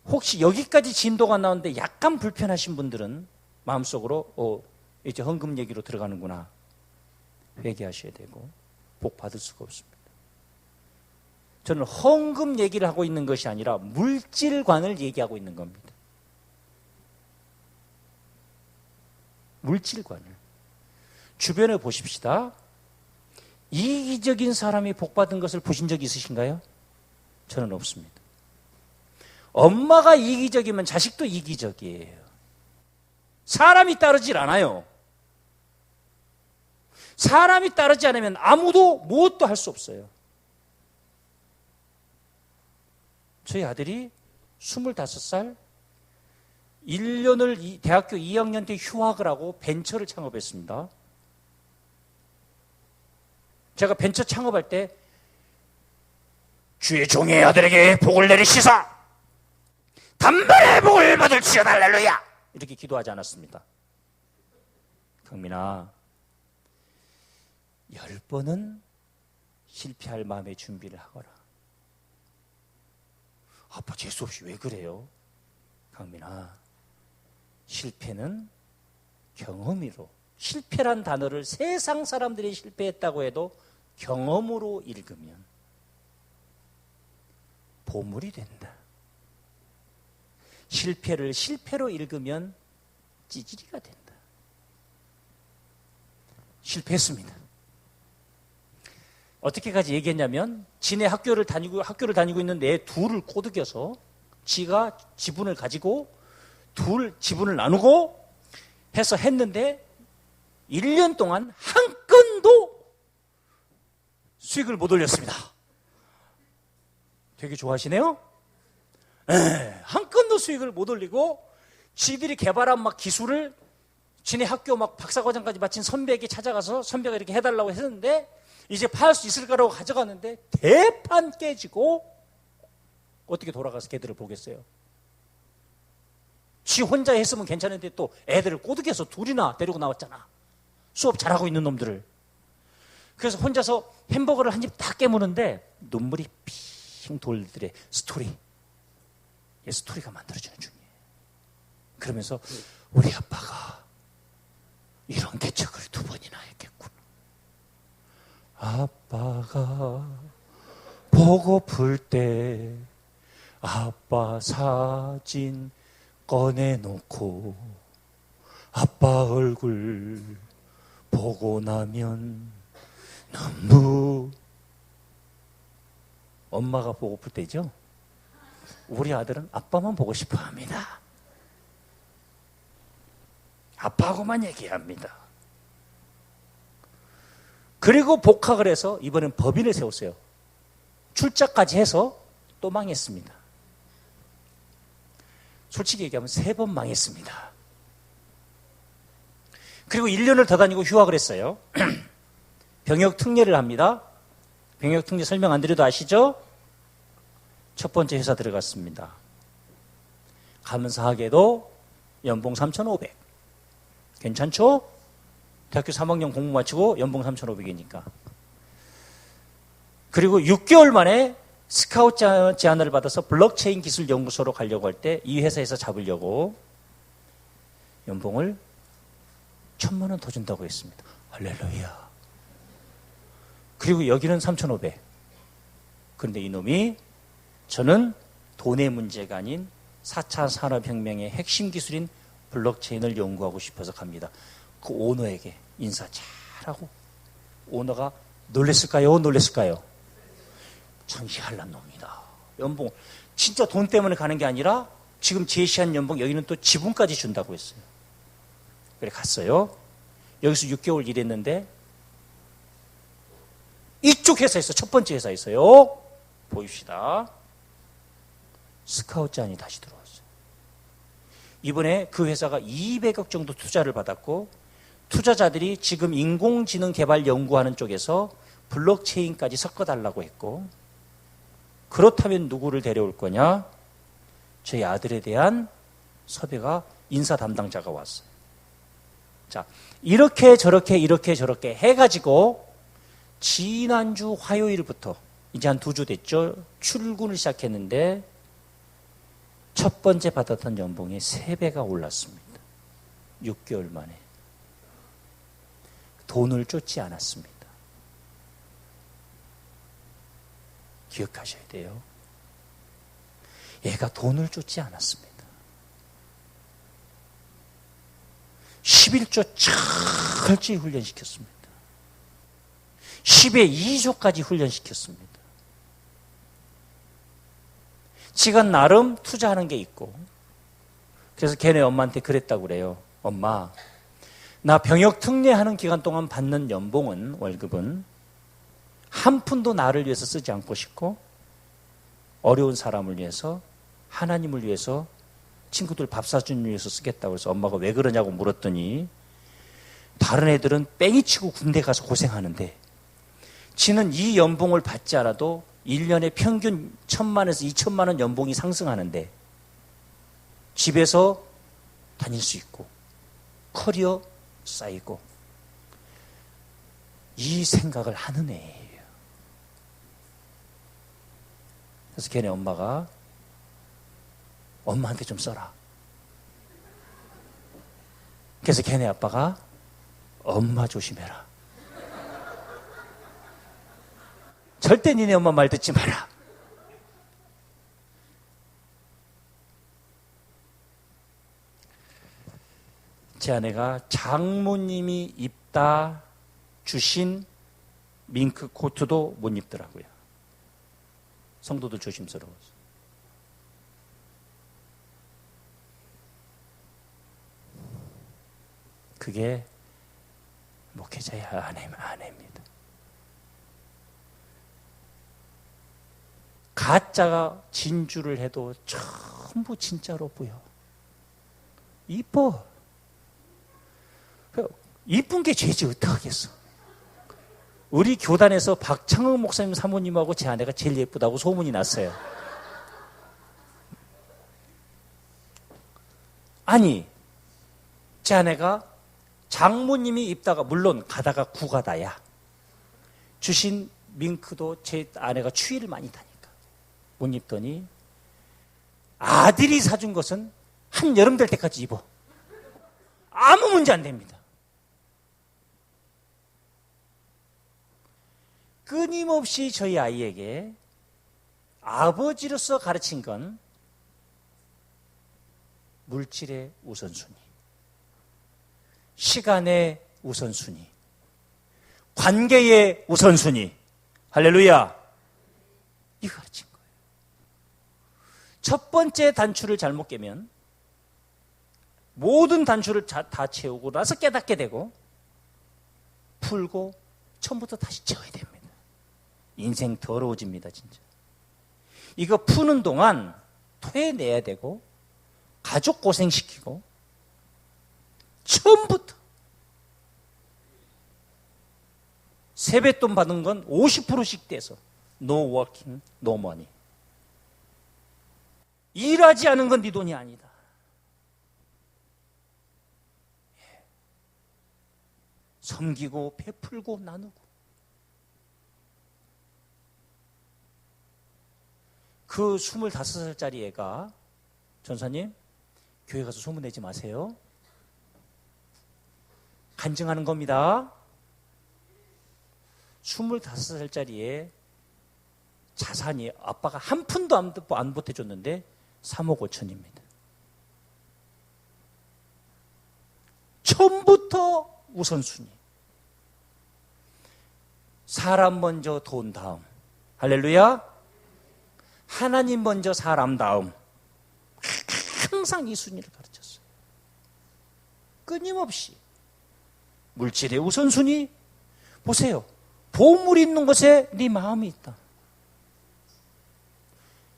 혹시 여기까지 진도가 나오는데 약간 불편하신 분들은 마음속으로 이제 헌금 얘기로 들어가는구나. 회개하셔야 되고 복 받을 수가 없습니다. 저는 헌금 얘기를 하고 있는 것이 아니라 물질관을 얘기하고 있는 겁니다. 물질관을. 주변에 보십시다. 이기적인 사람이 복 받은 것을 보신 적이 있으신가요? 저는 없습니다. 엄마가 이기적이면 자식도 이기적이에요. 사람이 따르질 않아요. 사람이 따르지 않으면 아무도 무엇도 할 수 없어요. 저희 아들이 25살 1년을 대학교 2학년 때 휴학을 하고 벤처를 창업했습니다. 제가 벤처 창업할 때 주의 종의 아들에게 복을 내리시사 단번에 복을 받을지어다 할렐루야 이렇게 기도하지 않았습니다. 강민아 10번은 실패할 마음의 준비를 하거라. 아빠 재수없이 왜 그래요? 강민아 실패는 경험으로 실패란 단어를 세상 사람들이 실패했다고 해도 경험으로 읽으면 보물이 된다. 실패를 실패로 읽으면 찌질이가 된다. 실패했습니다. 어떻게까지 얘기했냐면 지네 학교를 다니고 있는 내 둘을 꼬드겨서 지가 지분을 가지고 둘 지분을 나누고 해서 했는데 1년 동안 한 건도 수익을 못 올렸습니다. 되게 좋아하시네요? 네, 한 건도 수익을 못 올리고 지들이 개발한 막 기술을 지네 학교 막 박사과정까지 마친 선배에게 찾아가서 선배가 이렇게 해달라고 했는데 이제 팔 수 있을까라고 가져갔는데 대판 깨지고 어떻게 돌아가서 걔들을 보겠어요? 지 혼자 했으면 괜찮은데 또 애들을 꼬드겨서 둘이나 데리고 나왔잖아. 수업 잘하고 있는 놈들을. 그래서 혼자서 햄버거를 한 입 다 깨무는데 눈물이 핑 돌들의 스토리. 스토리가 만들어지는 중이에요. 그러면서 우리 아빠가 이런 개척을 2번이나 했겠구나. 아빠가 보고플 때 아빠 사진 꺼내놓고 아빠 얼굴 보고 나면 너무 엄마가 보고플 때죠. 우리 아들은 아빠만 보고 싶어 합니다. 아빠하고만 얘기합니다. 그리고 복학을 해서 이번엔 법인을 세웠어요. 출자까지 해서 또 망했습니다. 솔직히 얘기하면 3번 망했습니다. 그리고 1년을 더 다니고 휴학을 했어요. 병역 특례를 합니다. 병역 특례 설명 안 드려도 아시죠? 첫 번째 회사 들어갔습니다. 감사하게도 연봉 3,500. 괜찮죠? 대학교 3학년 공부 마치고 연봉 3,500이니까. 그리고 6개월 만에 스카우트 제안을 받아서 블록체인 기술 연구소로 가려고 할 때 이 회사에서 잡으려고 연봉을 1,000만 원 더 준다고 했습니다. 할렐루야. 그리고 여기는 3,500. 그런데 이놈이 저는 돈의 문제가 아닌 4차 산업혁명의 핵심 기술인 블록체인을 연구하고 싶어서 갑니다. 그 오너에게 인사 잘하고 오너가 놀랬을까요? 놀랬을까요? 참 희한한 놈이다. 연봉 진짜 돈 때문에 가는 게 아니라 지금 제시한 연봉 여기는 또 지분까지 준다고 했어요. 그래 갔어요. 여기서 6개월 일했는데 이쪽 회사에서 첫 번째 회사에서요. 보입시다. 스카우트 제안이 다시 들어왔어요. 이번에 그 회사가 200억 정도 투자를 받았고 투자자들이 지금 인공지능 개발 연구하는 쪽에서 블록체인까지 섞어달라고 했고 그렇다면 누구를 데려올 거냐? 저희 아들에 대한 섭외가 인사 담당자가 왔어요. 자, 이렇게 저렇게 해가지고 지난주 화요일부터 이제 한 2주 됐죠. 출근을 시작했는데 첫 번째 받았던 연봉이 3배가 올랐습니다. 6개월 만에. 돈을 쫓지 않았습니다. 기억하셔야 돼요. 얘가 돈을 쫓지 않았습니다. 11조 철저히 훈련시켰습니다. 10에 2조까지 훈련시켰습니다. 지가 나름 투자하는 게 있고 그래서 걔네 엄마한테 그랬다고 그래요. 엄마, 나 병역 특례하는 기간 동안 받는 연봉은 월급은 한 푼도 나를 위해서 쓰지 않고 싶고 어려운 사람을 위해서 하나님을 위해서 친구들 밥 사주는 위해서 쓰겠다고 해서 엄마가 왜 그러냐고 물었더니 다른 애들은 뺑이치고 군대 가서 고생하는데 지는 이 연봉을 받지 않아도 1년에 평균 1,000만에서 2,000만 원 연봉이 상승하는데 집에서 다닐 수 있고 커리어 쌓이고 이 생각을 하는 애예요. 그래서 걔네 엄마가 엄마한테 좀 써라. 그래서 걔네 아빠가 엄마 조심해라. 절대 니네 엄마 말 듣지 마라. 제 아내가 장모님이 입다 주신 밍크 코트도 못 입더라고요. 성도들 조심스러워서. 그게 목회자의 아내입니다. 가짜가 진주를 해도 전부 진짜로 보여. 이뻐. 이쁜 게 죄지 어떡하겠어. 우리 교단에서 박창흥 목사님 사모님하고 제 아내가 제일 예쁘다고 소문이 났어요. 아니, 제 아내가 장모님이 입다가 물론 가다가 구가다야. 주신 밍크도 제 아내가 추위를 많이 타니까 못 입더니 아들이 사준 것은 한여름 될 때까지 입어. 아무 문제 안 됩니다. 끊임없이 저희 아이에게 아버지로서 가르친 건 물질의 우선순위, 시간의 우선순위, 관계의 우선순위. 할렐루야. 이거 가르친 거예요. 첫 번째 단추를 잘못 깨면 모든 단추를 다 채우고 나서 깨닫게 되고 풀고 처음부터 다시 채워야 됩니다. 인생 더러워집니다, 진짜. 이거 푸는 동안 토해내야 되고 가족 고생시키고 처음부터 세뱃돈 받은 건 50%씩 떼서 No working, no money. 일하지 않은 건 네 돈이 아니다. 섬기고 베풀고 나누고. 그 25살짜리 애가 전사님 교회 가서 소문내지 마세요. 간증하는 겁니다. 25살짜리 애 자산이 아빠가 한 푼도 안 보태줬는데 3억 5천입니다. 처음부터 우선순위. 사람 먼저 돈 다음. 할렐루야. 하나님 먼저 사람 다음. 항상 이 순위를 가르쳤어요. 끊임없이. 물질의 우선순위. 보세요. 보물이 있는 곳에 네 마음이 있다.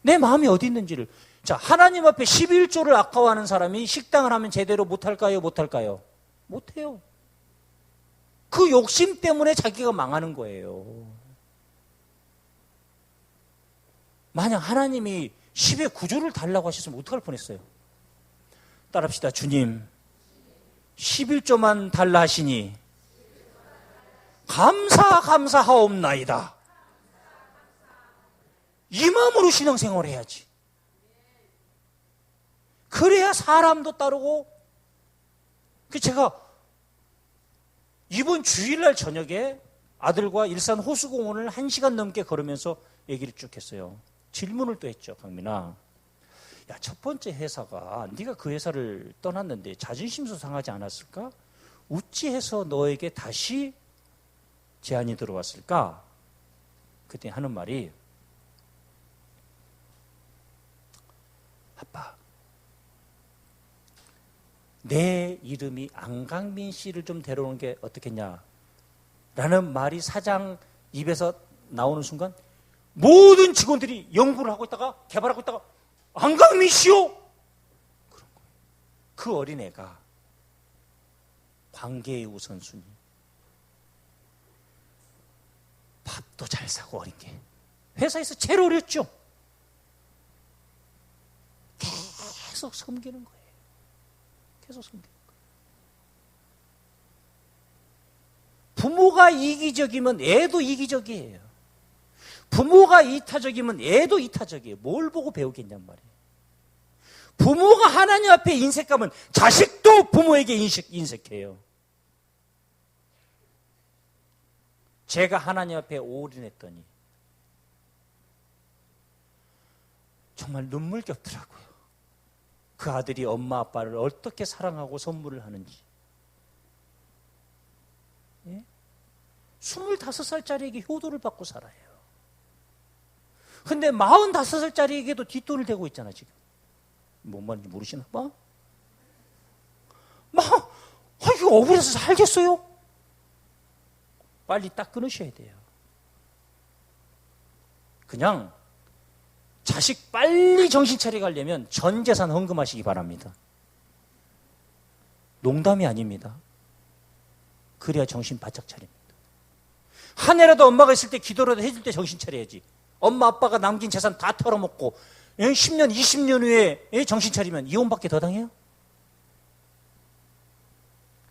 내 마음이 어디 있는지를 자, 하나님 앞에 11조를 아까워하는 사람이 식당을 하면 제대로 못할까요? 못할까요? 못해요. 그 욕심 때문에 자기가 망하는 거예요. 만약 하나님이 10의 9조를 달라고 하셨으면 어떡할 뻔했어요? 따라합시다. 주님, 11조만 달라 하시니 감사하옵나이다. 이 마음으로 신앙생활을 해야지. 그래야 사람도 따르고. 제가 이번 주일날 저녁에 아들과 일산 호수공원을 1시간 넘게 걸으면서 얘기를 쭉 했어요. 질문을 또 했죠. 강민아, 야, 첫 번째 회사가 네가 그 회사를 떠났는데 자존심도 상하지 않았을까? 어찌해서 너에게 다시 제안이 들어왔을까? 그때 하는 말이, 아빠, 내 이름이 안강민 씨를 좀 데려오는 게 어떻겠냐? 라는 말이 사장 입에서 나오는 순간 모든 직원들이 연구를 하고 있다가 개발하고 있다가 안강민 씨요? 그런 거예요. 그 어린애가 관계의 우선순위. 밥도 잘 사고 어린 게. 회사에서 제일 어렸죠. 계속 섬기는 거예요. 계속 섬기는 거예요. 부모가 이기적이면 애도 이기적이에요. 부모가 이타적이면 애도 이타적이에요. 뭘 보고 배우겠냔 말이에요. 부모가 하나님 앞에 인색하면 자식도 부모에게 인색해요. 제가 하나님 앞에 올인했더니 정말 눈물겹더라고요. 그 아들이 엄마 아빠를 어떻게 사랑하고 선물을 하는지. 예? 25살짜리에게 효도를 받고 살아요. 근데 45살짜리에게도 뒷돈을 대고 있잖아 지금. 뭔 말인지 모르시나 봐? 이거 억울해서 살겠어요? 빨리 딱 끊으셔야 돼요. 그냥 자식 빨리 정신 차려 가려면 전 재산 헌금하시기 바랍니다. 농담이 아닙니다. 그래야 정신 바짝 차립니다. 한 해라도 엄마가 있을 때 기도라도 해줄 때 정신 차려야지. 엄마 아빠가 남긴 재산 다 털어먹고 10년 20년 후에 정신 차리면 이혼밖에 더 당해요?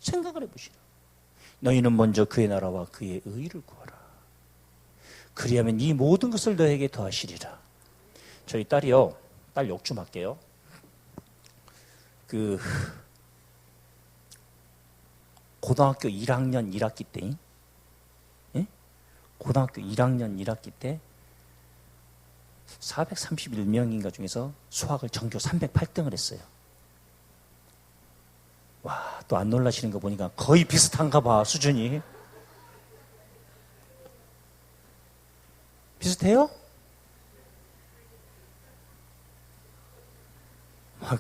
생각을 해보시라. 너희는 먼저 그의 나라와 그의 의를 구하라. 그리하면 이 모든 것을 너에게 더하시리라. 저희 딸이요, 딸 욕 좀 할게요. 고등학교 1학년 1학기 때, 예? 고등학교 1학년 1학기 때 431명인가 중에서 수학을 전교 308등을 했어요. 와, 또 안 놀라시는 거 보니까 거의 비슷한가 봐, 수준이. 비슷해요?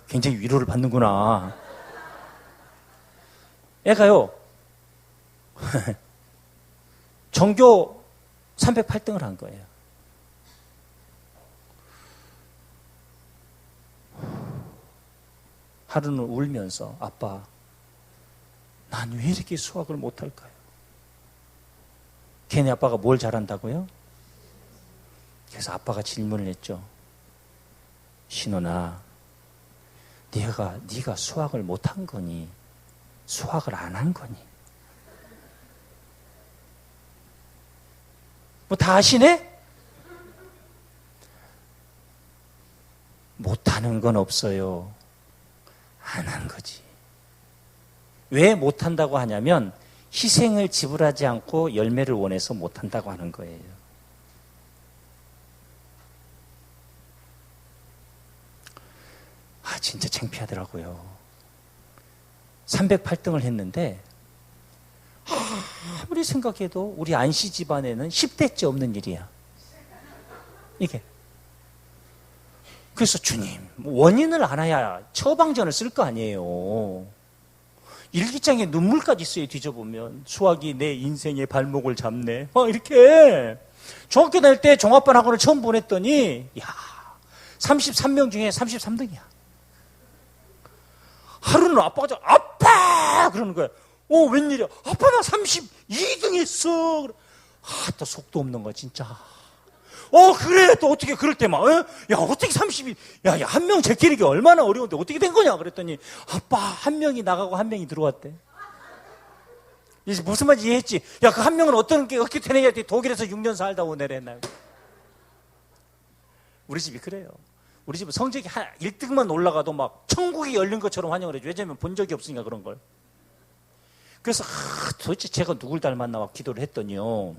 굉장히 위로를 받는구나. 애가요, 전교 308등을 한 거예요. 하루는 울면서, 아빠, 난 왜 이렇게 수학을 못할까요? 걔네 아빠가 뭘 잘한다고요? 그래서 아빠가 질문을 했죠. 신원아, 네가 수학을 못한 거니? 수학을 안 한 거니? 뭐 다 아시네? 못하는 건 없어요. 안 한 거지. 왜 못한다고 하냐면 희생을 지불하지 않고 열매를 원해서 못한다고 하는 거예요. 진짜 창피하더라고요. 308등을 했는데 아무리 생각해도 우리 안씨 집안에는 10대째 없는 일이야. 이게. 그래서 주님, 원인을 알아야 처방전을 쓸 거 아니에요. 일기장에 눈물까지 써요. 뒤져보면 수학이 내 인생의 발목을 잡네. 이렇게. 중학교 다닐 때 종합반 학원을 처음 보냈더니 33명 중에 33등이야. 하루는 아빠가 아빠! 그러는 거야. 웬일이야. 아빠 나 32등 했어. 또 속도 없는 거야 진짜. 그래. 또 어떻게 그럴 때 막, 야, 어떻게 32, 야, 한 명 제끼는 게 얼마나 어려운데 어떻게 된 거냐? 그랬더니, 아빠, 한 명이 나가고 한 명이 들어왔대. 이제 무슨 말인지 이해했지? 야, 그 한 명은 어떻게 되느냐? 독일에서 6년 살다 오네래, 나. 우리 집이 그래요. 우리 집은 성적이 1등만 올라가도 막 천국이 열린 것처럼 환영을 해줘. 왜냐면 본 적이 없으니까 그런 걸. 그래서, 도대체 제가 누굴 닮았나 막 기도를 했더니요.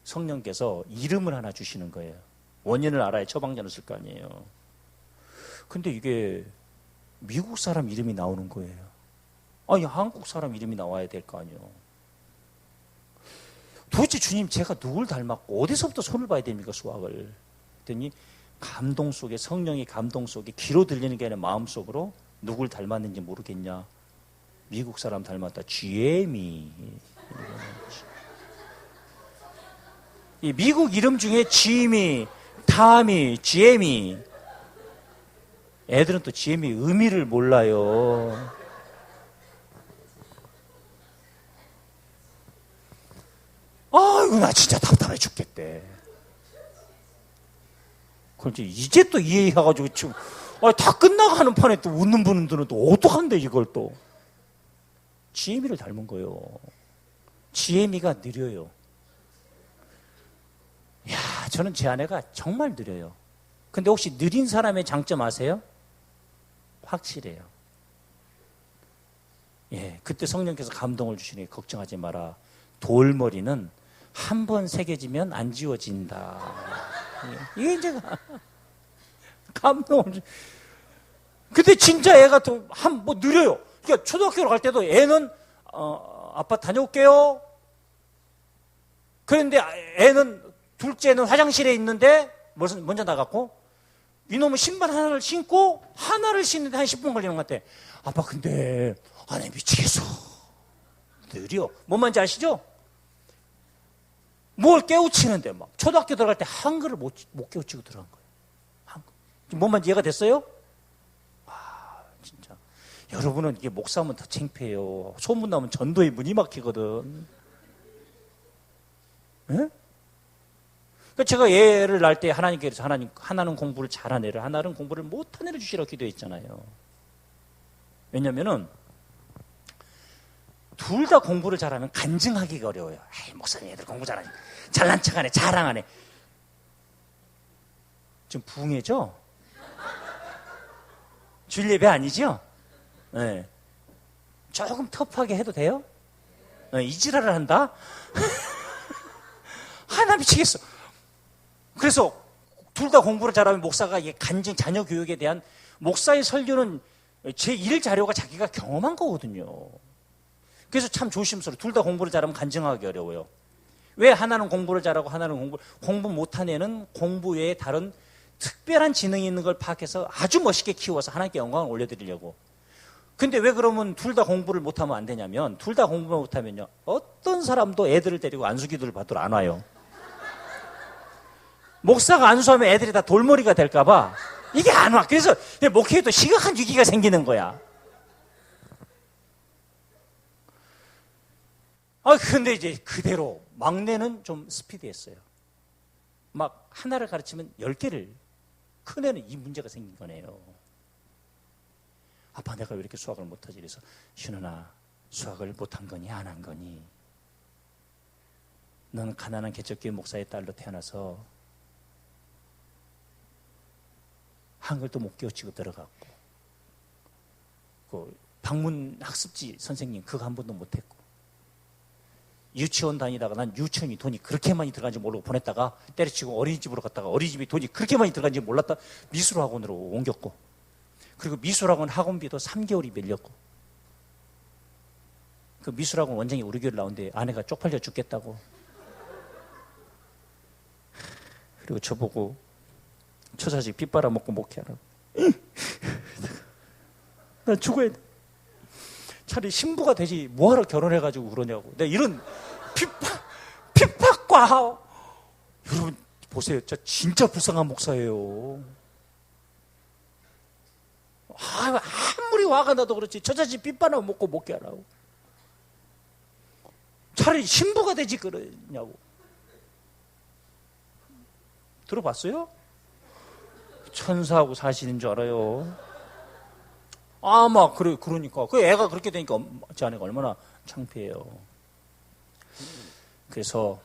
성령께서 이름을 하나 주시는 거예요. 원인을 알아야 처방전을 쓸 거 아니에요. 근데 이게 미국 사람 이름이 나오는 거예요. 아니, 한국 사람 이름이 나와야 될 거 아니에요. 도대체 주님, 제가 누굴 닮았고 어디서부터 손을 봐야 됩니까, 수학을? 그랬더니 감동 속에, 성령의 감동 속에 귀로 들리는 게 아니라 마음속으로 누굴 닮았는지 모르겠냐? 미국 사람 닮았다. GM이. 이 미국 이름 중에 지미, 타미, GM이. 애들은 또 GM이 의미를 몰라요. 아이고, 나 진짜 답답해 죽겠대. 그런지 이제 또 이해해가지고 지금 다 끝나가는 판에 또 웃는 분들은 또 어떡한데 이걸 또. GM이를 닮은 거예요. GM이가 느려요. 야, 저는 제 아내가 정말 느려요. 근데 혹시 느린 사람의 장점 아세요? 확실해요. 예, 그때 성령께서 감동을 주시니 걱정하지 마라. 돌머리는 한 번 새겨지면 안 지워진다. 예, 이게 이제 감동을. 근데 진짜 애가 또 느려요. 그러니까 초등학교로 갈 때도 애는 아빠 다녀올게요. 그런데 애는 둘째는 화장실에 있는데 먼저 나갔고 이놈은 신발 하나를 신고 하나를 신는데 한 10분 걸리는 것 같아. 아빠 근데 아내 미치겠어. 느려. 뭔 말인지 아시죠? 뭘 깨우치는데 막 초등학교 들어갈 때 한글을 못 깨우치고 들어간 거예요. 한글. 뭔 말인지 이해가 됐어요? 아 진짜 여러분은 이게 목사하면 더 창피해요. 소문 나면 전도에 문이 막히거든. 예? 그러니까 제가 얘를 낳을 때 하나님께서 하나는 공부를 잘한 애를 하나는 공부를 못한 애를 주시라고 기도했잖아요. 왜냐면은 둘 다 공부를 잘하면 간증하기가 어려워요. 에이, 목사님 애들 공부 잘하니 잘난 척하네 자랑하네. 좀 붕해죠? 주일 예배 아니죠? 네. 조금 터프하게 해도 돼요? 네, 이 지랄을 한다? 나 미치겠어. 그래서 둘 다 공부를 잘하면 목사가 이게 간증 자녀 교육에 대한 목사의 설교는 제1 자료가 자기가 경험한 거거든요. 그래서 참 조심스러워. 둘 다 공부를 잘하면 간증하기 어려워요. 왜 하나는 공부를 잘하고 하나는 공부 못한 애는 공부 외에 다른 특별한 지능이 있는 걸 파악해서 아주 멋있게 키워서 하나님께 영광을 올려드리려고. 근데 왜 그러면 둘 다 공부를 못하면 안 되냐면 둘 다 공부를 못하면요 어떤 사람도 애들을 데리고 안수기도를 받으러 안 와요. 목사가 안수하면 애들이 다 돌머리가 될까봐 이게 안 와. 그래서 목회에도 심각한 위기가 생기는 거야. 근데 이제 그대로 막내는 좀 스피드했어요. 막 하나를 가르치면 10개를. 큰 애는 이 문제가 생긴 거네요. 아빠 내가 왜 이렇게 수학을 못하지? 그래서 신은아 수학을 못한 거니 안 한 거니? 너는 가난한 개척교회 목사의 딸로 태어나서 한글도 못 깨우치고 들어갔고 그 방문 학습지 선생님 그거 한 번도 못했고 유치원 다니다가 난 유치원이 돈이 그렇게 많이 들어간지 모르고 보냈다가 때려치고 어린이집으로 갔다가 어린이집이 돈이 그렇게 많이 들어간지 몰랐다 미술학원으로 옮겼고 그리고 미술학원 학원비도 3개월이 밀렸고 그 미술학원 원장이 우리 교회를 나오는데 아내가 쪽팔려 죽겠다고 그리고 저보고 처자식 빚 빨아먹고 목회하라고. 난 죽어야 돼. 차라리 신부가 되지 뭐하러 결혼해가지고 그러냐고. 내가 이런 핍박과 여러분 보세요. 저 진짜 불쌍한 목사예요. 아무리 화가 나도 그렇지 저 자식 빗바람 먹고 먹게 하라고. 차라리 신부가 되지 그러냐고. 들어봤어요? 천사하고 사시는 줄 알아요. 그러니까 그 애가 그렇게 되니까 제 아내가 얼마나 창피해요. 그래서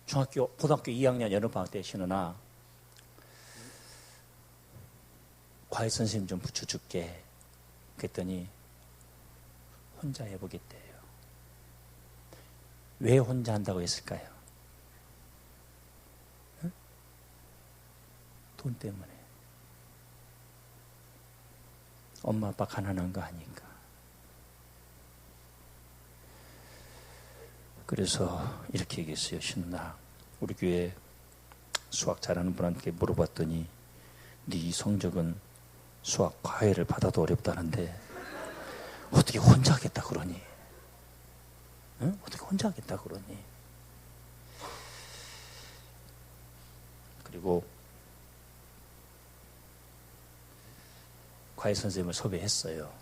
고등학교 2학년 여름방학 때 신우나 과외 선생님 좀 붙여줄게. 그랬더니 혼자 해보겠대요. 왜 혼자 한다고 했을까요? 응? 돈 때문에. 엄마 아빠 가난한 거 아니까. 그래서 이렇게 얘기했어요. 신우나, 우리 교회 수학 잘하는 분한테 물어봤더니 네 성적은 수학 과외를 받아도 어렵다는데 어떻게 혼자 하겠다 그러니? 응? 어떻게 혼자 하겠다 그러니? 그리고 과외 선생님을 섭외했어요.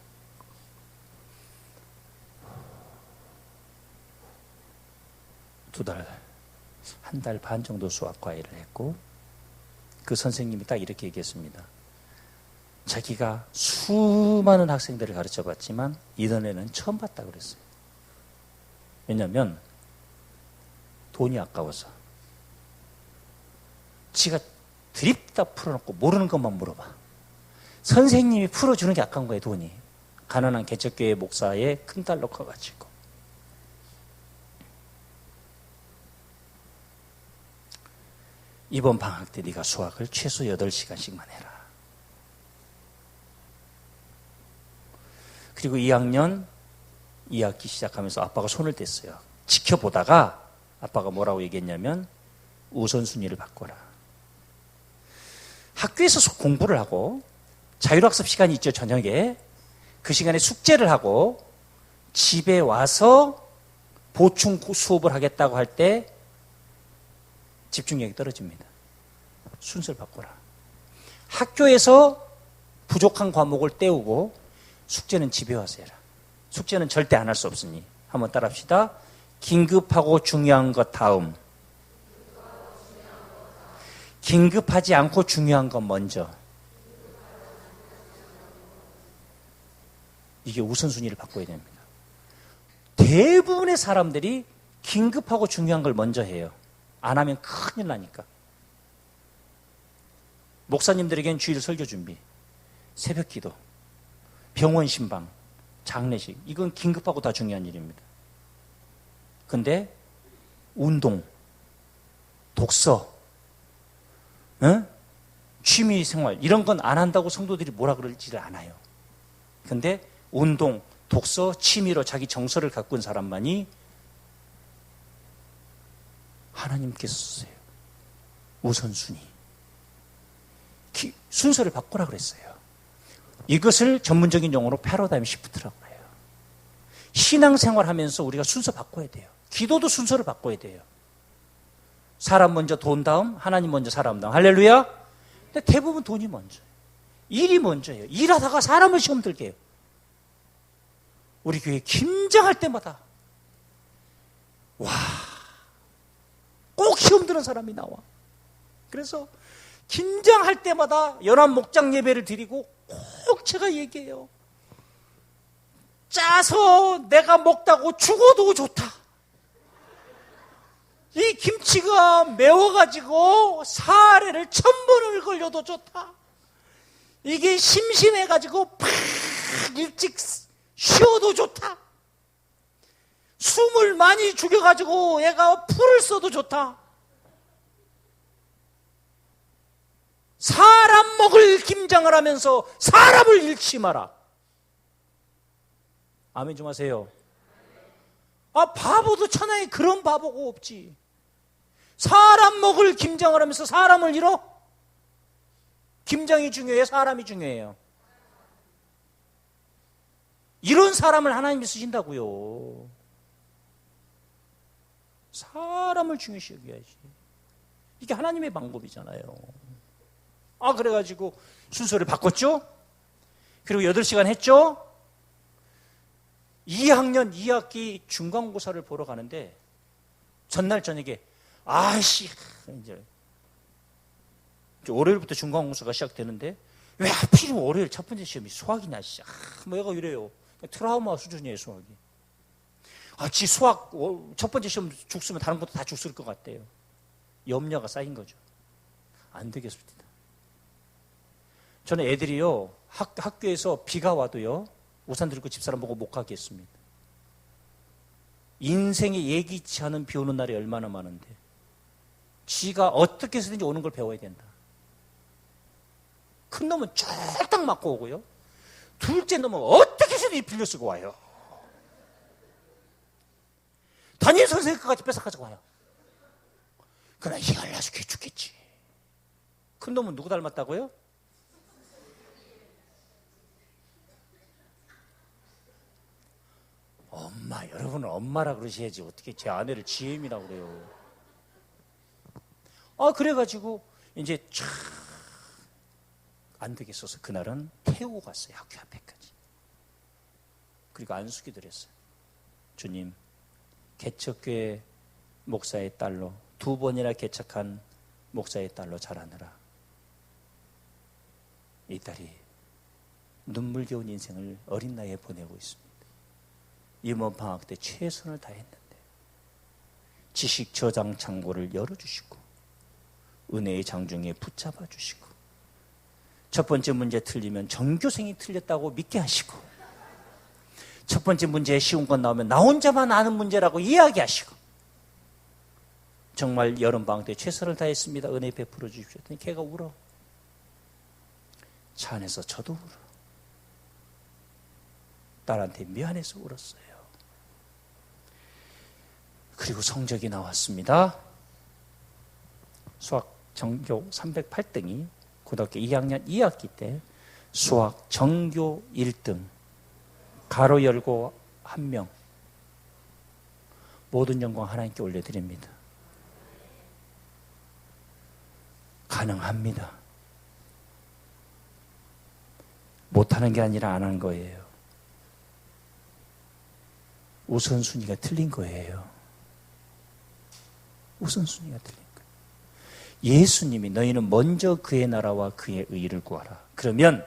한 달 반 정도 수학 과외를 했고, 그 선생님이 딱 이렇게 얘기했습니다. 자기가 수많은 학생들을 가르쳐 봤지만 이런 애는 처음 봤다 그랬어요. 왜냐하면 돈이 아까워서. 지가 드립다 풀어놓고 모르는 것만 물어봐. 선생님이 풀어주는 게 아까운 거예요. 돈이. 가난한 개척교회 목사의 큰 딸로 커가지고. 이번 방학 때 네가 수학을 최소 8시간씩만 해라. 그리고 2학년 2학기 시작하면서 아빠가 손을 댔어요. 지켜보다가 아빠가 뭐라고 얘기했냐면 우선순위를 바꿔라. 학교에서 공부를 하고 자율학습 시간이 있죠. 저녁에. 그 시간에 숙제를 하고 집에 와서 보충 수업을 하겠다고 할 때 집중력이 떨어집니다. 순서를 바꿔라. 학교에서 부족한 과목을 때우고 숙제는 집에 와서 해라. 숙제는 절대 안 할 수 없으니. 한번 따라 합시다. 긴급하고 중요한 것 다음. 긴급하지 않고 중요한 것 먼저. 이게 우선순위를 바꿔야 됩니다. 대부분의 사람들이 긴급하고 중요한 걸 먼저 해요. 안 하면 큰일 나니까. 목사님들에겐 주일 설교 준비, 새벽 기도, 병원 신방, 장례식, 이건 긴급하고 다 중요한 일입니다. 근데 운동, 독서, 취미생활 이런 건 안 한다고 성도들이 뭐라 그러지를 않아요. 근데 운동, 독서, 취미로 자기 정서를 가꾼 사람만이 하나님께서 쓰세요. 우선순위. 순서를 바꾸라 그랬어요. 이것을 전문적인 용어로 패러다임 시프트라고 해요. 신앙생활 하면서 우리가 순서 바꿔야 돼요. 기도도 순서를 바꿔야 돼요. 사람 먼저 돈 다음, 하나님 먼저 사람 다음. 할렐루야? 근데 대부분 돈이 먼저예요. 일이 먼저예요. 일하다가 사람을 시험 들게 해요. 우리 교회 김장할 때마다 꼭 시험 드는 사람이 나와. 그래서 김장할 때마다 연합 목장 예배를 드리고 꼭 제가 얘기해요. 짜서 내가 먹다고 죽어도 좋다. 이 김치가 매워가지고 사례를 1000번을 걸려도 좋다. 이게 심심해가지고 팍 일찍 쉬어도 좋다. 숨을 많이 죽여가지고 애가 풀을 써도 좋다. 사람 먹을 김장을 하면서 사람을 잃지 마라. 아멘 좀 하세요. 바보도 천하에 그런 바보가 없지. 사람 먹을 김장을 하면서 사람을 잃어? 김장이 중요해요? 사람이 중요해요? 이런 사람을 하나님이 쓰신다고요. 사람을 중요시 여겨야지. 이게 하나님의 방법이잖아요. 그래가지고 순서를 바꿨죠? 그리고 8시간 했죠? 2학년 2학기 중간고사를 보러 가는데 전날 저녁에 아이씨 이제 월요일부터 중간고사가 시작되는데 왜 하필 월요일 첫 번째 시험이 수학이냐 뭐 얘가 이래요. 트라우마 수준이에요 수학이. 지 수학 첫 번째 시험 죽 쓰면 다른 것도 다 죽 쓸 것 같대요. 염려가 쌓인 거죠. 안 되겠습니다. 저는 애들이요 학교에서 비가 와도요 우산 들고 집사람 보고 못 가게 했습니다. 인생에 예기치 않은 비 오는 날이 얼마나 많은데 지가 어떻게 해서든지 오는 걸 배워야 된다. 큰 놈은 쫄딱 맞고 오고요. 둘째 놈은 어떻게 해서든지 빌려 쓰고 와요. 담임 선생님 것까지 뺏어가지고 와요. 그러나 희갈 나서 귀 죽겠지. 큰 놈은 누구 닮았다고요? 엄마, 여러분은 엄마라 그러셔야지 어떻게 제 아내를 GM이라고 그래요. 그래가지고 이제 촥 안 되겠어서 그날은 태우고 갔어요. 학교 앞에까지. 그리고 안수기 드렸어요. 주님, 개척교회 목사의 딸로 2번이나 개척한 목사의 딸로 자라느라 이 딸이 눈물겨운 인생을 어린 나이에 보내고 있습니다. 이번 방학 때 최선을 다했는데 지식 저장 창고를 열어주시고 은혜의 장중에 붙잡아 주시고 첫 번째 문제 틀리면 전교생이 틀렸다고 믿게 하시고 첫 번째 문제에 쉬운 건 나오면 나 혼자만 아는 문제라고 이야기하시고 정말 여름방학 때 최선을 다했습니다. 은혜 베풀어 주십시오. 했더니 걔가 울어. 차 안에서 저도 울어. 딸한테 미안해서 울었어요. 그리고 성적이 나왔습니다. 수학 전교 308등이 고등학교 2학년 2학기 때 수학 전교 1등 가로 열고 1명 모든 영광 하나님께 올려드립니다. 가능합니다. 못하는 게 아니라 안 한 거예요. 우선순위가 틀린 거예요. 우선순위가 틀린 거예요. 예수님이 너희는 먼저 그의 나라와 그의 의를 구하라. 그러면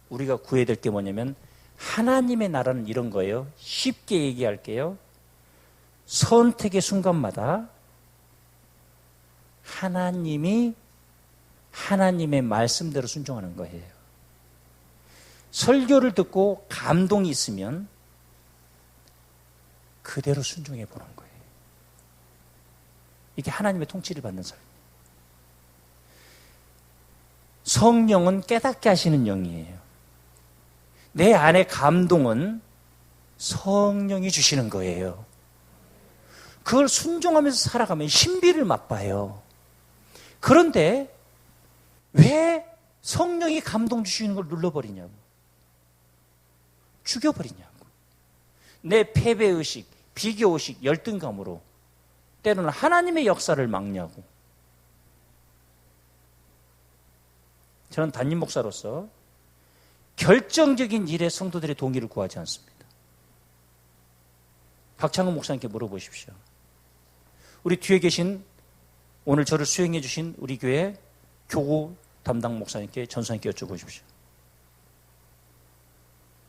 우리가 구해야 될 게 뭐냐면 하나님의 나라는 이런 거예요. 쉽게 얘기할게요. 선택의 순간마다 하나님이 하나님의 말씀대로 순종하는 거예요. 설교를 듣고 감동이 있으면 그대로 순종해 보는 거예요. 이게 하나님의 통치를 받는 삶. 성령은 깨닫게 하시는 영이에요. 내 안에 감동은 성령이 주시는 거예요. 그걸 순종하면서 살아가면 신비를 맛봐요. 그런데 왜 성령이 감동 주시는 걸 눌러버리냐고. 죽여버리냐고. 내 패배의식, 비교의식, 열등감으로 때로는 하나님의 역사를 막냐고. 저는 담임 목사로서 결정적인 일에 성도들의 동의를 구하지 않습니다. 박창훈 목사님께 물어보십시오. 우리 뒤에 계신 오늘 저를 수행해 주신 우리 교회 교구 담당 목사님께 전사님께 여쭤보십시오.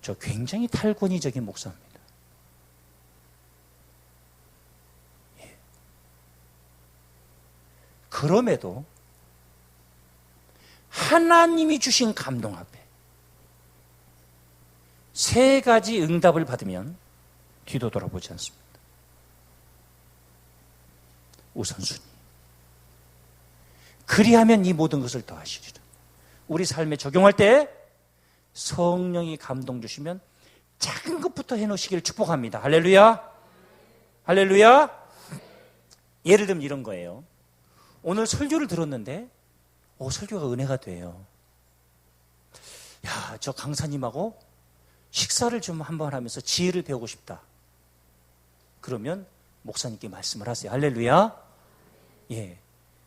저 굉장히 탈권위적인 목사입니다. 예. 그럼에도 하나님이 주신 감동 앞에 3가지 응답을 받으면 뒤도 돌아보지 않습니다. 우선순위. 그리하면 이 모든 것을 더하시리라. 우리 삶에 적용할 때 성령이 감동 주시면 작은 것부터 해놓으시기를 축복합니다. 할렐루야. 할렐루야. 예를 들면 이런 거예요. 오늘 설교를 들었는데 설교가 은혜가 돼요. 야, 저 강사님하고 식사를 좀 한번 하면서 지혜를 배우고 싶다. 그러면 목사님께 말씀을 하세요. 할렐루야. 예.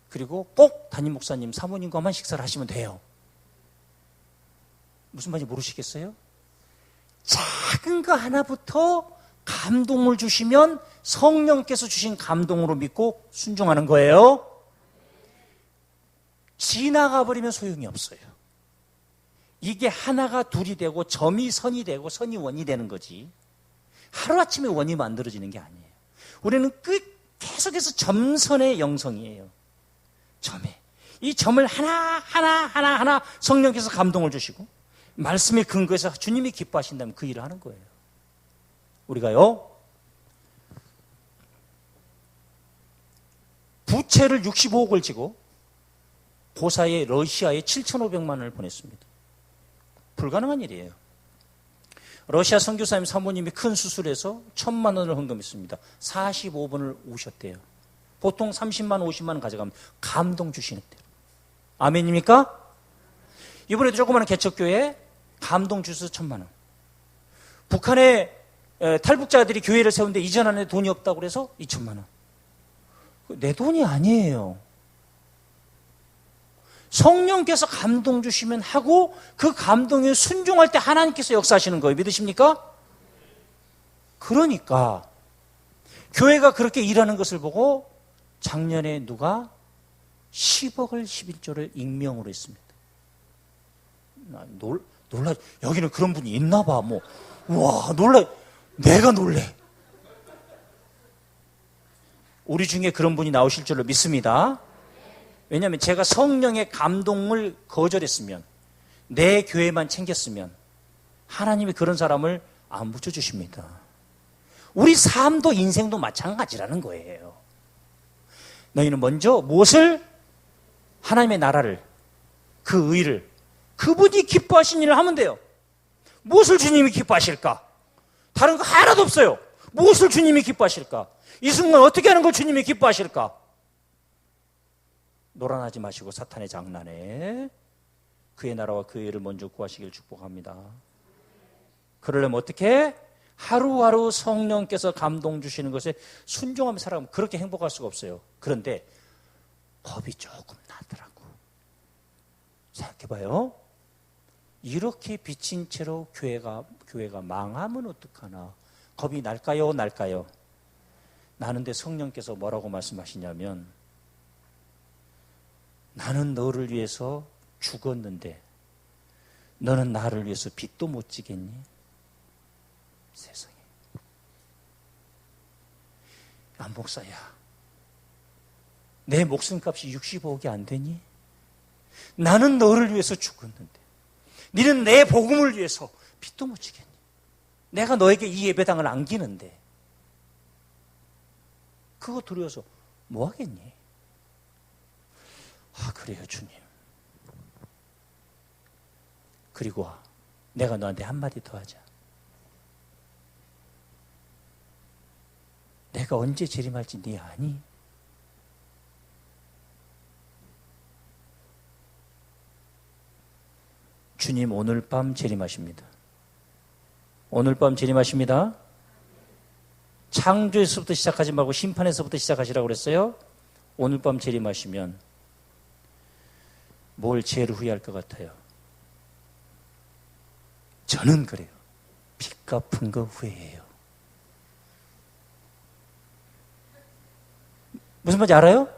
그리고 꼭 담임 목사님, 사모님과만 식사를 하시면 돼요. 무슨 말인지 모르시겠어요? 작은 거 하나부터 감동을 주시면 성령께서 주신 감동으로 믿고 순종하는 거예요. 지나가 버리면 소용이 없어요. 이게 하나가 둘이 되고 점이 선이 되고 선이 원이 되는 거지. 하루아침에 원이 만들어지는 게 아니에요. 우리는 계속해서 점선의 영성이에요. 점에. 이 점을 하나 성령께서 감동을 주시고 말씀의 근거에서 주님이 기뻐하신다면 그 일을 하는 거예요. 우리가요, 부채를 65억을 지고 고사에 러시아에 7,500만 원을 보냈습니다. 불가능한 일이에요. 러시아 선교사님 사모님이 큰 수술해서 1,000만 원을 헌금했습니다. 45분을 오셨대요. 보통 30만 원, 50만 원 가져가면 감동 주시는데요. 아멘입니까? 이번에도 조그마한 개척교회에 감동 주셔서 1,000만 원. 북한에 탈북자들이 교회를 세우는데 이전하는데 돈이 없다고 그래서 2,000만 원. 내 돈이 아니에요. 성령께서 감동 주시면 하고 그 감동에 순종할 때 하나님께서 역사하시는 거예요. 믿으십니까? 그러니까 교회가 그렇게 일하는 것을 보고 작년에 누가 10억을 11조를 익명으로 했습니다. 놀라. 여기는 그런 분이 있나 봐. 와, 놀라. 내가 놀래. 우리 중에 그런 분이 나오실 줄로 믿습니다. 왜냐하면 제가 성령의 감동을 거절했으면, 내 교회만 챙겼으면 하나님이 그런 사람을 안 붙여주십니다. 우리 삶도 인생도 마찬가지라는 거예요. 너희는 먼저 무엇을? 하나님의 나라를, 그 의를, 그분이 기뻐하신 일을 하면 돼요. 무엇을 주님이 기뻐하실까? 다른 거 하나도 없어요. 무엇을 주님이 기뻐하실까? 이 순간 어떻게 하는 걸 주님이 기뻐하실까? 노란하지 마시고 사탄의 장난에 그의 나라와 그의 의를 먼저 구하시길 축복합니다. 그러려면 어떻게? 하루하루 성령께서 감동 주시는 것에 순종하며 살아가면 그렇게 행복할 수가 없어요. 그런데 겁이 조금 나더라고. 생각해봐요. 이렇게 비친 채로 교회가 망하면 어떡하나. 겁이 날까요? 나는데 성령께서 뭐라고 말씀하시냐면, 나는 너를 위해서 죽었는데 너는 나를 위해서 빚도 못 지겠니? 세상에. 안 목사야, 내 목숨값이 65억이 안 되니? 나는 너를 위해서 죽었는데 너는 내 복음을 위해서 빚도 못 지겠니? 내가 너에게 이 예배당을 안기는데 그거 두려워서 뭐 하겠니? 그래요 주님. 그리고 내가 너한테 한마디 더 하자. 내가 언제 재림할지 네 아니? 주님 오늘 밤 재림하십니다. 오늘 밤 재림하십니다. 창조에서부터 시작하지 말고 심판에서부터 시작하시라고 그랬어요. 오늘 밤 재림하시면 뭘 제일 후회할 것 같아요? 저는 그래요. 빚 갚은 거 후회해요. 무슨 말인지 알아요?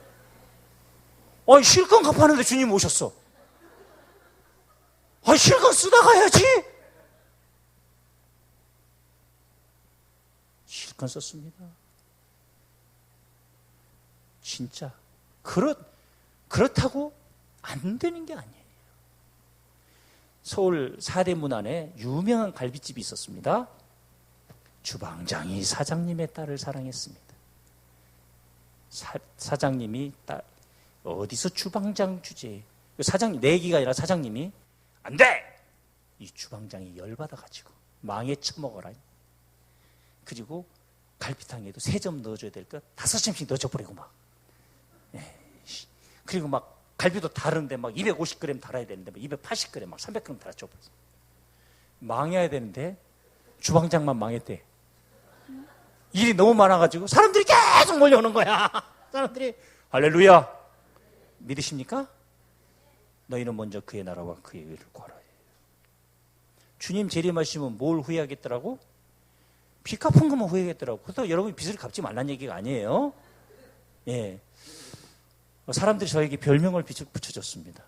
실컷 갚았는데 주님 오셨어. 실컷 쓰다 가야지. 실컷 썼습니다. 진짜 그렇다고 안 되는 게 아니에요. 서울 사대문 안에 유명한 갈비집이 있었습니다. 주방장이 사장님의 딸을 사랑했습니다. 사장님이 어디서 주방장 주제? 사장님, 내기가 아니라 사장님이 안 돼! 이 주방장이 열받아가지고 망에 처먹어라. 그리고 갈비탕에도 3점 넣어줘야 될 것 5점씩 넣어줘버리고 막. 그리고 막 갈비도 다른데 막 250g 달아야 되는데 막 280g 막 300g 달아줘버렸어. 망해야 되는데 주방장만 망했대. 일이 너무 많아가지고 사람들이 계속 몰려오는 거야. 사람들이 할렐루야. 믿으십니까? 너희는 먼저 그의 나라와 그의 의를 구하라. 주님 재림하시면 뭘 후회하겠더라고? 빚 갚은 것만 후회하겠더라고. 그렇다고 여러분이 빚을 갚지 말라는 얘기가 아니에요. 예. 사람들이 저에게 별명을 붙여줬습니다.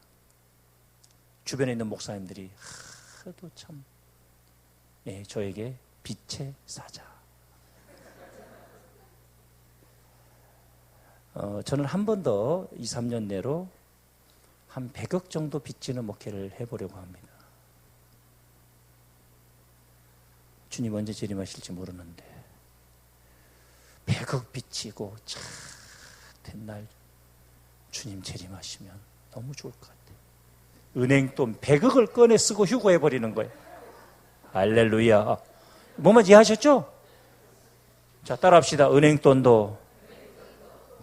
주변에 있는 목사님들이 하도 참, 예, 저에게 빛의 사자. 저는 한 번 더 2, 3년 내로 한 100억 정도 빚지는 목회를 해보려고 합니다. 주님 언제 재림하실지 모르는데 100억 빚지고 차 된 날 주님 재림하시면 너무 좋을 것 같아요. 은행돈 100억을 꺼내 쓰고 휴거해버리는 거예요. 할렐루야. 뭐만 이해하셨죠? 자, 따라합시다. 은행돈도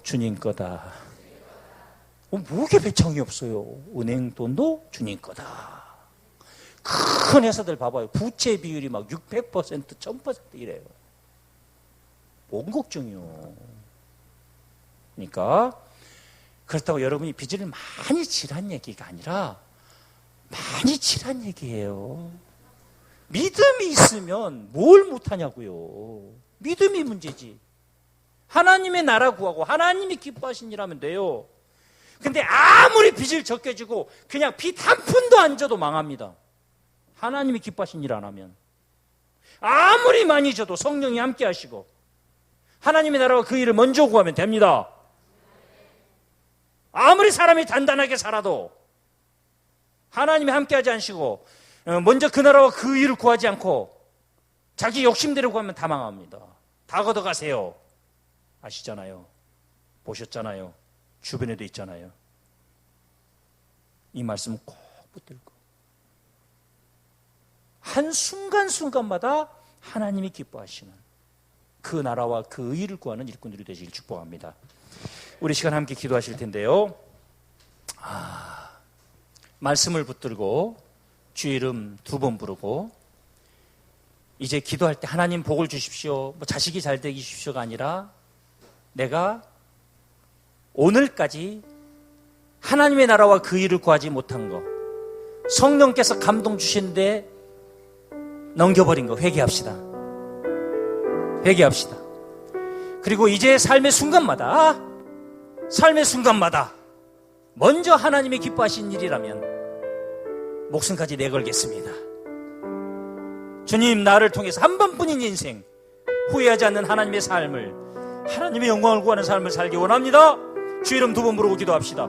주님 거다. 뭐게 배짱이 없어요. 은행돈도 주님 거다. 큰 회사들 봐봐요. 부채 비율이 막 600%, 1000% 이래요. 뭔 걱정이요. 그러니까 그렇다고 여러분이 빚을 많이 지란 얘기가 아니라 많이 지란 얘기예요. 믿음이 있으면 뭘 못하냐고요. 믿음이 문제지. 하나님의 나라 구하고 하나님이 기뻐하신 일하면 돼요. 근데 아무리 빚을 적게 지고 그냥 빚 한 푼도 안 져도 망합니다. 하나님이 기뻐하신 일 안 하면. 아무리 많이 져도 성령이 함께 하시고 하나님의 나라와 그 일을 먼저 구하면 됩니다. 아무리 사람이 단단하게 살아도 하나님이 함께하지 않으시고 먼저 그 나라와 그 일을 구하지 않고 자기 욕심대로 구하면 다 망합니다. 다 걷어가세요. 아시잖아요. 보셨잖아요. 주변에도 있잖아요. 이 말씀 꼭 붙들고 한 순간순간마다 하나님이 기뻐하시는 그 나라와 그 의를 구하는 일꾼들이 되시길 축복합니다. 우리 시간 함께 기도하실 텐데요. 말씀을 붙들고 주 이름 2번 부르고 이제 기도할 때 하나님 복을 주십시오. 자식이 잘 되게 주십시오가 아니라 내가 오늘까지 하나님의 나라와 그 일을 구하지 못한 거, 성령께서 감동 주시는데 넘겨버린 거 회개합시다. 회개합시다. 그리고 이제 삶의 순간마다 먼저 하나님이 기뻐하신 일이라면 목숨까지 내걸겠습니다. 주님, 나를 통해서 한 번뿐인 인생, 후회하지 않는 하나님의 삶을, 하나님의 영광을 구하는 삶을 살기 원합니다. 주 이름 2번 부르고 기도합시다.